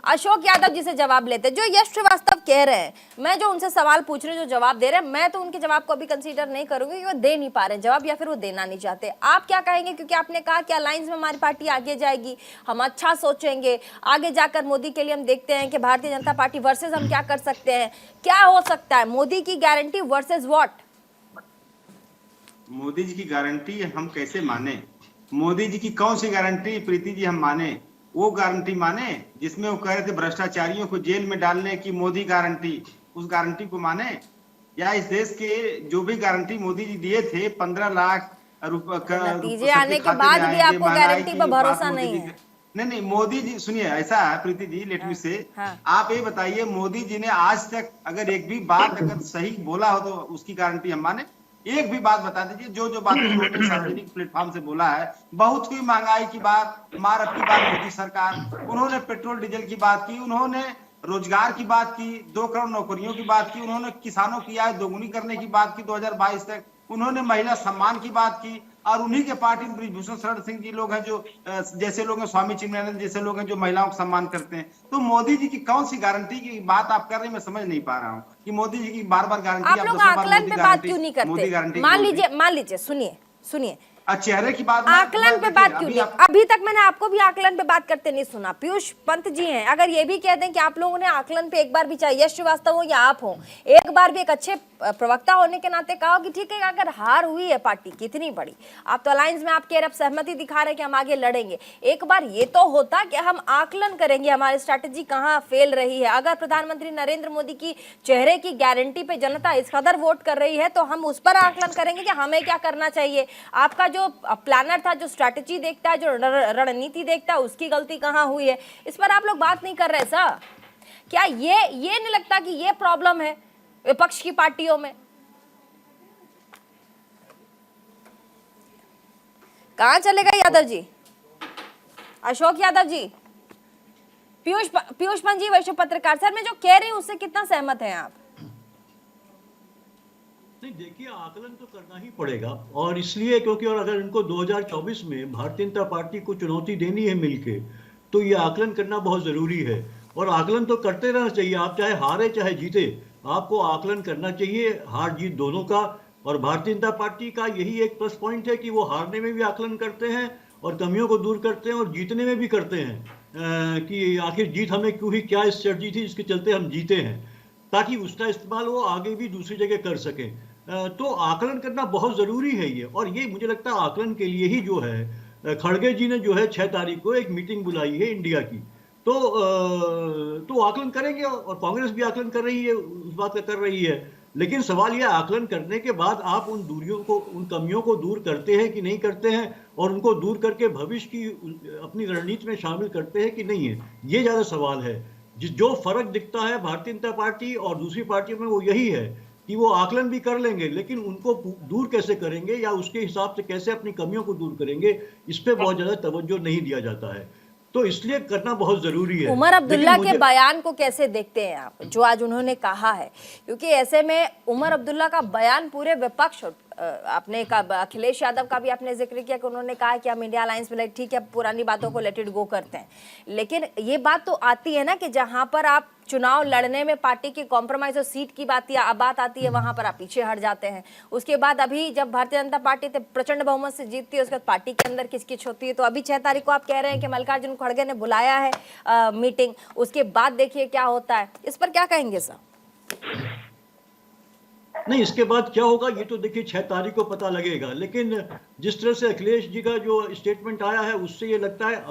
अशोक यादव जी से जवाब लेते हैं। जो यश श्रीवास्तव कह रहे हैं, मैं जो उनसे सवाल पूछ रही हूँ, जो जवाब दे रहे हैं, मैं तो उनके जवाब को अभी कंसीडर नहीं करूंगी कि वो दे नहीं पा रहे जवाब या फिर वो देना नहीं चाहते। आप क्या कहेंगे? क्योंकि आपने कहा कि अलायंस में हमारी पार्टी आगे जाएगी, हम अच्छा सोचेंगे, आगे जाकर मोदी के लिए हम देखते हैं कि भारतीय जनता पार्टी वर्सेस हम क्या कर सकते हैं, क्या हो सकता है? मोदी की guarantee versus what? Modi ji की गारंटी हम कैसे माने? मोदी जी की कौन सी गारंटी प्रीति जी हम माने? वो गारंटी माने जिसमें वो कह रहे थे भ्रष्टाचारियों को जेल में डालने की मोदी गारंटी, उस गारंटी को माने? या इस देश के जो भी गारंटी मोदी जी दिए थे 15 लाख रुपए नतीजे आने के बाद भी आपको गारंटी पर भरोसा नहीं है? नहीं, मोदी जी सुनिए, ऐसा है प्रीति जी, लेट मी से, आप ये बताइए मोदी जी ने आज तक अगर एक भी बात अगर सही बोला हो तो उसकी गारंटी हम माने? एक भी बात बता दीजिए जो बातें उन्होंने सार्वजनिक प्लेटफॉर्म से बोला है। बहुत ही महंगाई की बात, मारक की बात मोदी सरकार, उन्होंने पेट्रोल डीजल की बात की, उन्होंने रोजगार की बात की, 2 करोड़ नौकरियों की बात की, उन्होंने किसानों की आय दोगुनी करने की बात की 2022 तक, उन्होंने महिला सम्मान की बात की। और उन्हीं के पार्टी में ब्रिजभूषण शरण सिंह जी लोग हैं जो जैसे लोग हैं, स्वामी चिन्मयानंद जैसे लोग हैं जो महिलाओं को सम्मान करते हैं। तो मोदी जी की कौन सी गारंटी की बात आप कर रहे हैं, मैं समझ नहीं पा रहा हूँ कि मोदी जी की बार बार गारंटी। आप लोग आकलन पे बात क्यों नहीं करते? मान लीजिए सुनिए चेहरे की बात, आकलन पे बात क्यों नहीं? अभी तक मैंने आपको भी आकलन पे बात करते नहीं सुना। पीयूष पंत जी हैं, अगर ये भी कह दें कि आप लोगों ने आकलन पे एक बार भी, चाहे यश श्रीवास्तव हो या आप हो, एक बार भी एक अच्छे प्रवक्ता होने के नाते कहा कि ठीक है अगर हार हुई है पार्टी की इतनी बड़ी, आप तो अलायंस में आप कह रहे सहमति दिखा रहे कि हम आगे लड़ेंगे, एक बार ये तो होता कि हम आकलन करेंगे हमारी स्ट्रैटेजी कहाँ फेल रही है। अगर प्रधानमंत्री नरेंद्र मोदी की चेहरे की गारंटी पे जनता इस कदर वोट कर रही है तो हम उस पर आकलन करेंगे कि हमें क्या करना चाहिए। आपका जो प्लानर था, जो स्ट्रैटेजी देखता है, जो रणनीति देखता है, उसकी गलती कहाँ हुई है, इस पर आप लोग बात नहीं कर रहे सर। क्या ये नहीं लगता कि ये प्रॉब्लम है विपक्ष की पार्टियों में? कहां चले गए यादव जी, अशोक यादव जी, पीयूष पंत जी, वैश्विक पत्रकार सर, मैं जो कह रही हूं उससे कितना सहमत हैं आप? नहीं, देखिए, आकलन तो करना ही पड़ेगा, और इसलिए क्योंकि और अगर इनको 2024 में भारतीय जनता पार्टी को चुनौती देनी है मिलके, तो ये आकलन करना बहुत जरूरी है। और आकलन तो करते रहना चाहिए, आप चाहे हारे चाहे जीते, आपको आकलन करना चाहिए, हार जीत दोनों का। और भारतीय जनता पार्टी का यही एक प्लस पॉइंट है कि वो हारने में भी आकलन करते हैं और कमियों को दूर करते हैं, और जीतने में भी करते हैं कि आखिर जीत हमें क्यों हुई, क्या स्ट्रेटजी थी जिसके चलते हम जीते हैं, ताकि उसका इस्तेमाल वो आगे भी दूसरी जगह कर सकें। तो आकलन करना बहुत जरूरी है ये, और ये मुझे लगता है आकलन के लिए ही जो है खड़गे जी ने जो है 6 तारीख को एक मीटिंग बुलाई है इंडिया की। तो आकलन करेंगे, और कांग्रेस भी आकलन कर रही है, उस बात का कर रही है। लेकिन सवाल यह आकलन करने के बाद आप उन दूरियों को, उन कमियों को दूर करते हैं कि नहीं करते हैं, और उनको दूर करके भविष्य की अपनी रणनीति में शामिल करते हैं कि नहीं है, ये ज्यादा सवाल है। जो फर्क दिखता है भारतीय जनता पार्टी और दूसरी पार्टियों में वो यही है कि वो आकलन भी कर लेंगे, लेकिन उनको दूर कैसे करेंगे या उसके हिसाब से कैसे अपनी कमियों को दूर करेंगे, इस पे बहुत ज्यादा तवज्जो नहीं दिया जाता है। तो इसलिए करना बहुत जरूरी है। उमर अब्दुल्ला के बयान को कैसे देखते हैं आप, जो आज उन्होंने कहा है? क्योंकि ऐसे में उमर अब्दुल्ला का बयान पूरे विपक्ष, आपने कहा अखिलेश यादव का भी आपने जिक्र किया कि उन्होंने कहा कि हम इंडिया अलायंस में, ठीक है, पुरानी बातों को लेट इट गो करते हैं, लेकिन ये बात तो आती है ना कि जहां पर आप चुनाव लड़ने में पार्टी की कॉम्प्रोमाइज और सीट की बात आती है, वहां पर आप पीछे हट जाते हैं। उसके बाद अभी जब भारतीय जनता पार्टी प्रचंड बहुमत से जीतती है, उसके बाद पार्टी के अंदर किचकिच होती है। तो अभी 6 तारीख को आप कह रहे हैं कि मल्लिकार्जुन खड़गे ने बुलाया है मीटिंग, उसके बाद देखिए क्या होता है, इस पर क्या कहेंगे सर? नहीं, इसके बाद क्या होगा ये तो देखिए 6 तारीख को पता लगेगा, लेकिन जिस तरह से अखिलेश जी का जो स्टेटमेंट आया है उससे ये लगता है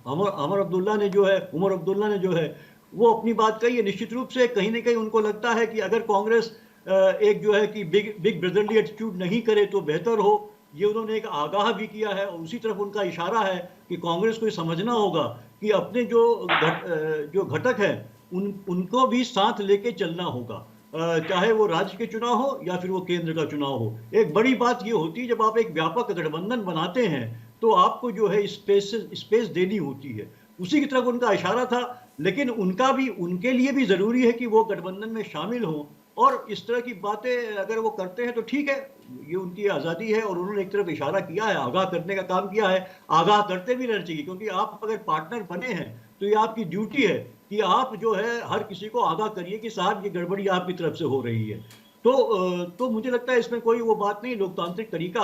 उमर अब्दुल्ला ने जो है वो अपनी बात कही है। निश्चित रूप से कहीं ना कहीं उनको लगता है कि अगर कांग्रेस एक जो है कि बिग ब्रदरली एटीट्यूड नहीं करे तो बेहतर हो, ये उन्होंने एक आगाह भी किया है, और उसी तरफ उनका इशारा है कि कांग्रेस को समझना होगा कि अपने जो घटक है उनको भी साथ लेके चलना होगा, चाहे वो राज्य के चुनाव हो या फिर वो केंद्र का चुनाव हो। एक बड़ी बात ये होती है जब आप एक व्यापक गठबंधन बनाते हैं तो आपको जो है स्पेस देनी होती है, उसी की तरफ उनका इशारा था। लेकिन उनके लिए भी जरूरी है कि वो गठबंधन में शामिल हो, और इस तरह की बातें अगर वो करते हैं तो ठीक है, ये उनकी आज़ादी है, और उन्होंने एक तरफ इशारा किया है, आगाह करने का काम किया है, आगाह करते भी रहना चाहिए, क्योंकि आप अगर पार्टनर बने हैं तो ये आपकी ड्यूटी है कि आप जो है हर किसी को आगाह करिए कि साहब ये गड़बड़ी आपकी तरफ से हो रही है। तो मुझे लगता है इसमें कोई वो बात नहीं, लोकतांत्रिक तरीका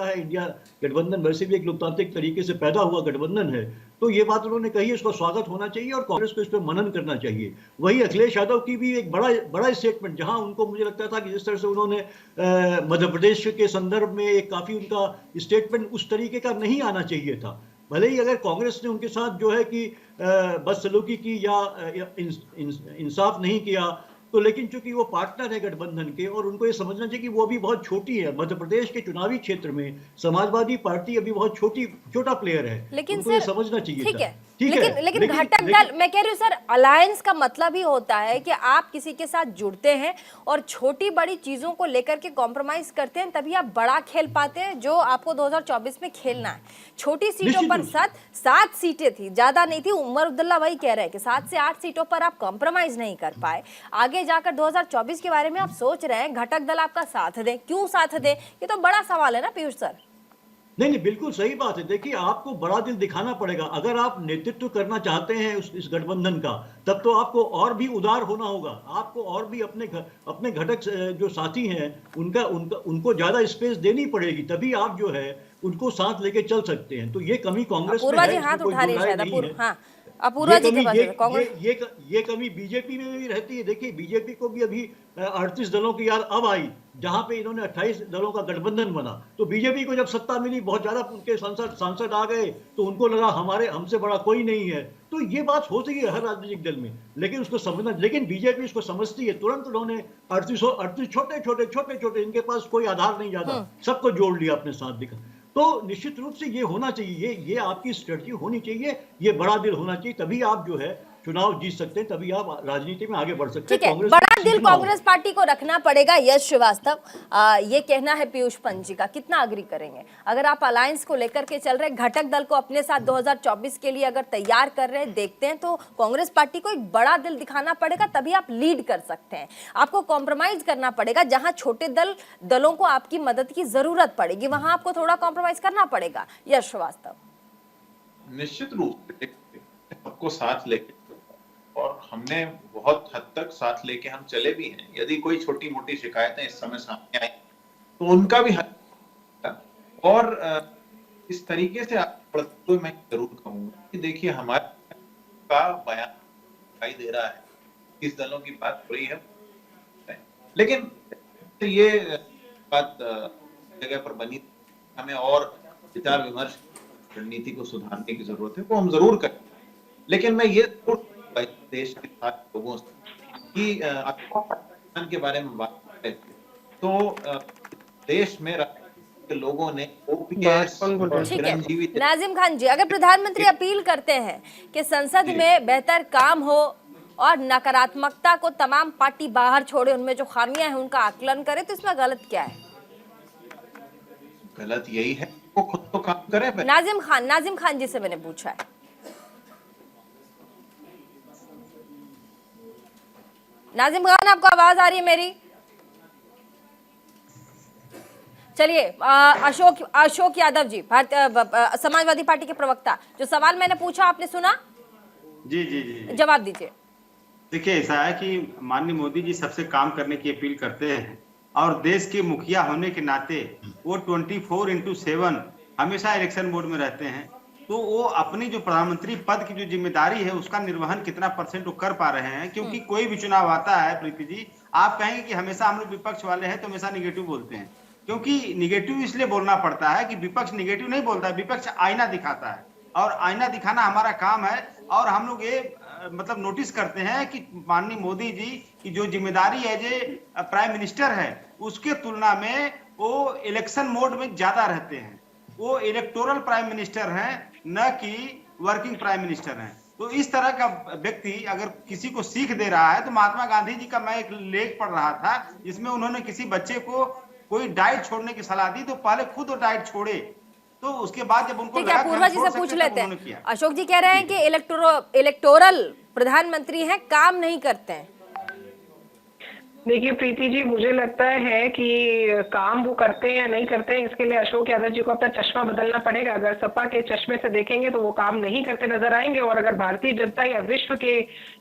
है, इंडिया गठबंधन वैसे भी एक लोकतांत्रिक तरीके से पैदा हुआ गठबंधन है। तो ये बात उन्होंने कही, उसका स्वागत होना चाहिए और कांग्रेस को इस पर मनन करना चाहिए। वही अखिलेश यादव की भी एक बड़ा स्टेटमेंट, जहां उनको मुझे लगता था कि जिस तरह से उन्होंने मध्य प्रदेश के संदर्भ में एक काफी उनका स्टेटमेंट उस तरीके का नहीं आना चाहिए था। भले ही अगर कांग्रेस ने उनके साथ जो है कि बदसलूकी की या इंसाफ नहीं किया, तो लेकिन चूंकि वो पार्टनर है गठबंधन के, और उनको ये समझना चाहिए कि वो भी बहुत छोटी है मध्य प्रदेश के चुनावी क्षेत्र में, समाजवादी पार्टी अभी बहुत छोटा प्लेयर है, लेकिन उनको ये समझना चाहिए। ठीक है, लेकिन घटक दल, मैं कह रही हूँ सर, अलायंस का मतलब ही होता है कि आप किसी के साथ जुड़ते हैं और छोटी बड़ी चीजों को लेकर के कॉम्प्रोमाइज करते हैं, तभी आप बड़ा खेल पाते हैं जो आपको 2024 में खेलना है। छोटी सीटों पर 7 सीटें थी, ज्यादा नहीं थी। उमर अब्दुल्ला वही कह रहे हैं कि 7 से 8 सीटों पर आप कॉम्प्रोमाइज नहीं कर पाए। आगे जाकर 2024 के बारे में आप सोच रहे हैं, घटक दल आपका साथ दें, क्यों साथ दें, ये तो बड़ा सवाल है ना पीयूष सर। नहीं, बिल्कुल सही बात है। देखिए, आपको बड़ा दिल दिखाना पड़ेगा अगर आप नेतृत्व करना चाहते हैं इस गठबंधन का, तब तो आपको और भी उदार होना होगा, आपको और भी अपने घटक जो साथी हैं उनको ज्यादा स्पेस देनी पड़ेगी, तभी आप जो है उनको साथ लेके चल सकते हैं। तो ये कमी कांग्रेस में है, हाथ उठा रही है। अपूर्वा जी के पास ये कमी बीजेपी में भी रहती है। देखिए, बीजेपी को भी अभी 38 दलों की याद अब आई, जहां पे इन्होंने 28 दलों का गठबंधन बना। तो बीजेपी को जब सत्ता मिली, बहुत ज्यादा उनके सांसद आ गए, तो उनको लगा हमसे बड़ा कोई नहीं है। तो ये बात होती है हर राजनीतिक दल में, लेकिन उसको समझना, लेकिन बीजेपी इसको समझती है। तुरंत उन्होंने 38 छोटे इनके पास कोई आधार नहीं ज्यादा, सबको जोड़ लिया अपने साथ दिखा। तो निश्चित रूप से ये होना चाहिए, ये आपकी स्ट्रेटजी होनी चाहिए, ये बड़ा दिल होना चाहिए, तभी आप जो है चुनाव जीत सकते हैं, तभी आप राजनीति में आगे बढ़ सकते हैं। ठीक है, कांग्रेस बड़ा को दिल सीखना होगा। कांग्रेस पार्टी को रखना पड़ेगा। यश श्रीवास्तव, ये कहना है पीयूष पंत जी का, कितना अग्री करेंगे? अगर आप अलायंस को लेकर के चल रहे, घटक दल को अपने साथ 2024 के लिए अगर तैयार कर रहे हैं, देखते हैं, तो कांग्रेस पार्टी को एक बड़ा दिल दिखाना पड़ेगा, तभी आप लीड कर सकते हैं। आपको कॉम्प्रोमाइज करना पड़ेगा, जहां छोटे दलों को आपकी मदद की जरूरत पड़ेगी वहां आपको थोड़ा कॉम्प्रोमाइज करना पड़ेगा। यश श्रीवास्तव, निश्चित रूप से सबको साथ लेके, और हमने बहुत हद तक साथ लेके हम चले भी हैं। यदि कोई छोटी मोटी शिकायतें इस समय सामने आई तो उनका भी हल, और इस तरीके से आगे बढ़ते हुए मैं जरूर कहूंगा कि देखिए हमारे का बयान दिखाई दे रहा है, इस दलों की बात हो रही है, लेकिन ये बात जगह पर बनी, हमें और विचार विमर्श, रणनीति को सुधारने की जरूरत है, वो हम जरूर करें। लेकिन मैं ये देश के साथ लोगों से कि के बारे में बात करें तो देश में के लोगों ने ओपीएस, ठीक है नाजिम खान जी, अगर प्रधानमंत्री अपील करते हैं कि संसद में बेहतर काम हो और नकारात्मकता को तमाम पार्टी बाहर छोड़े, उनमें जो खामियां हैं उनका आकलन करे, तो इसमें गलत क्या है? गलत यही है वो खुद तो काम करे। नाजिम खान जी से मैंने पूछा है। नाजिम खान, आपको आवाज आ रही है मेरी? चलिए, अशोक यादव जी, समाजवादी पार्टी के प्रवक्ता, जो सवाल मैंने पूछा आपने सुना? जी जी जी, जवाब दीजिए। देखिए, ऐसा है कि माननीय मोदी जी सबसे काम करने की अपील करते हैं, और देश के मुखिया होने के नाते वो 24/7 हमेशा इलेक्शन मोड में रहते हैं। तो वो अपनी जो प्रधानमंत्री पद की जो जिम्मेदारी है उसका निर्वहन कितना % वो कर पा रहे हैं, क्योंकि कोई भी चुनाव आता है प्रीति जी, आप कहेंगे कि हमेशा हम लोग विपक्ष वाले हैं तो हमेशा निगेटिव बोलते हैं, क्योंकि निगेटिव इसलिए बोलना पड़ता है कि विपक्ष निगेटिव नहीं बोलता है, विपक्ष आईना दिखाता है, और आईना दिखाना हमारा काम है। और हम लोग ये मतलब नोटिस करते हैं कि माननीय मोदी जी की जो जिम्मेदारी है, जो प्राइम मिनिस्टर है, उसके तुलना में वो इलेक्शन मोड में ज्यादा रहते हैं। वो इलेक्टोरल प्राइम मिनिस्टर हैं, न कि वर्किंग प्राइम मिनिस्टर हैं। तो इस तरह का व्यक्ति अगर किसी को सीख दे रहा है, तो महात्मा गांधी जी का मैं एक लेख पढ़ रहा था जिसमें उन्होंने किसी बच्चे को कोई डाइट छोड़ने की सलाह दी, तो पहले खुद वो डाइट छोड़े, तो उसके बाद जब उनको लगा कि पूर्वा जी से पूछ लेते हैं। अशोक जी कह रहे हैं कि इलेक्टोरल प्रधानमंत्री हैं, काम नहीं करते हैं। देखिए प्रीति जी, मुझे लगता है कि काम वो करते हैं या नहीं करते हैं, इसके लिए अशोक यादव जी को अपना चश्मा बदलना पड़ेगा। अगर सपा के चश्मे से देखेंगे तो वो काम नहीं करते नजर आएंगे, और अगर भारतीय जनता या विश्व के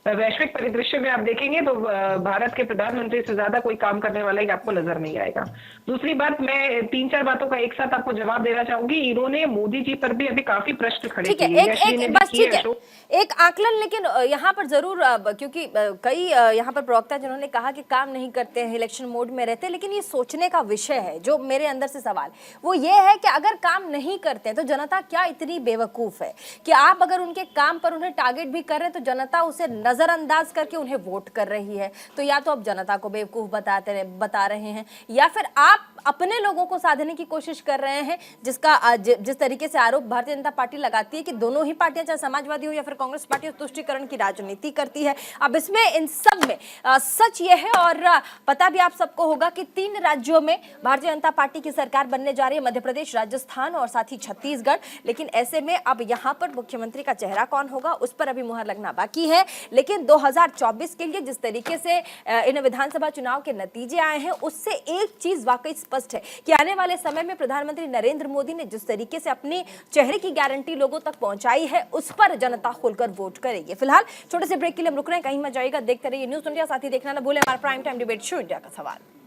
वैश्विक परिदृश्य में आप देखेंगे तो भारत के प्रधानमंत्री से ज्यादा कोई काम करने वाला ही आपको नजर नहीं आएगा। दूसरी बात, मैं 3-4 बातों का एक साथ आपको जवाब देना चाहूंगी। इन्होंने मोदी जी पर भी अभी काफी प्रश्न खड़े किए हैं, एक आकलन, लेकिन यहाँ पर जरूर, क्योंकि कई यहाँ पर प्रवक्ता जिन्होंने कहा कि काम नहीं करते हैं, इलेक्शन मोड में रहते हैं, लेकिन ये सोचने का विषय है। जो मेरे अंदर से सवाल वो ये है कि अगर काम नहीं करते हैं तो जनता क्या इतनी बेवकूफ है कि आप अगर उनके काम पर उन्हें टारगेट भी कर रहे हैं तो जनता उसे नजरअंदाज करके उन्हें वोट कर रही है। तो या तो आप जनता को बेवकूफ बता रहे हैं, या फिर आप अपने लोगों को साधने की कोशिश कर रहे हैं, जिस तरीके से आरोप भारतीय जनता पार्टी लगाती है कि दोनों ही पार्टियां, चाहे समाजवादी हो या फिर कांग्रेस पार्टी हो, तुष्टीकरण की राजनीति करती है। अब इसमें इन सब में सच ये है, और पता भी आप सबको होगा कि 3 राज्यों में भारतीय जनता पार्टी की सरकार बनने जा रही है, मध्य प्रदेश, राजस्थान और साथ ही छत्तीसगढ़। लेकिन ऐसे में अब यहाँ पर मुख्यमंत्री का चेहरा कौन होगा उस पर अभी मुहर लगना बाकी है। लेकिन 2024 के लिए जिस तरीके से इन विधानसभा चुनाव के नतीजे आए हैं, उससे एक चीज वाकई स्पष्ट है कि आने वाले समय में प्रधानमंत्री नरेंद्र मोदी ने जिस तरीके से अपने चेहरे की गारंटी लोगों तक पहुंचाई है, उस पर जनता खुलकर वोट करेगी। फिलहाल छोटे से ब्रेक के लिए हम रुक रहे हैं, कहीं मत जाइएगा, देखते रहिए न्यूज़ इंडिया, साथ ही देखना ना भूलें हमारा prime time debate show India का सवाल।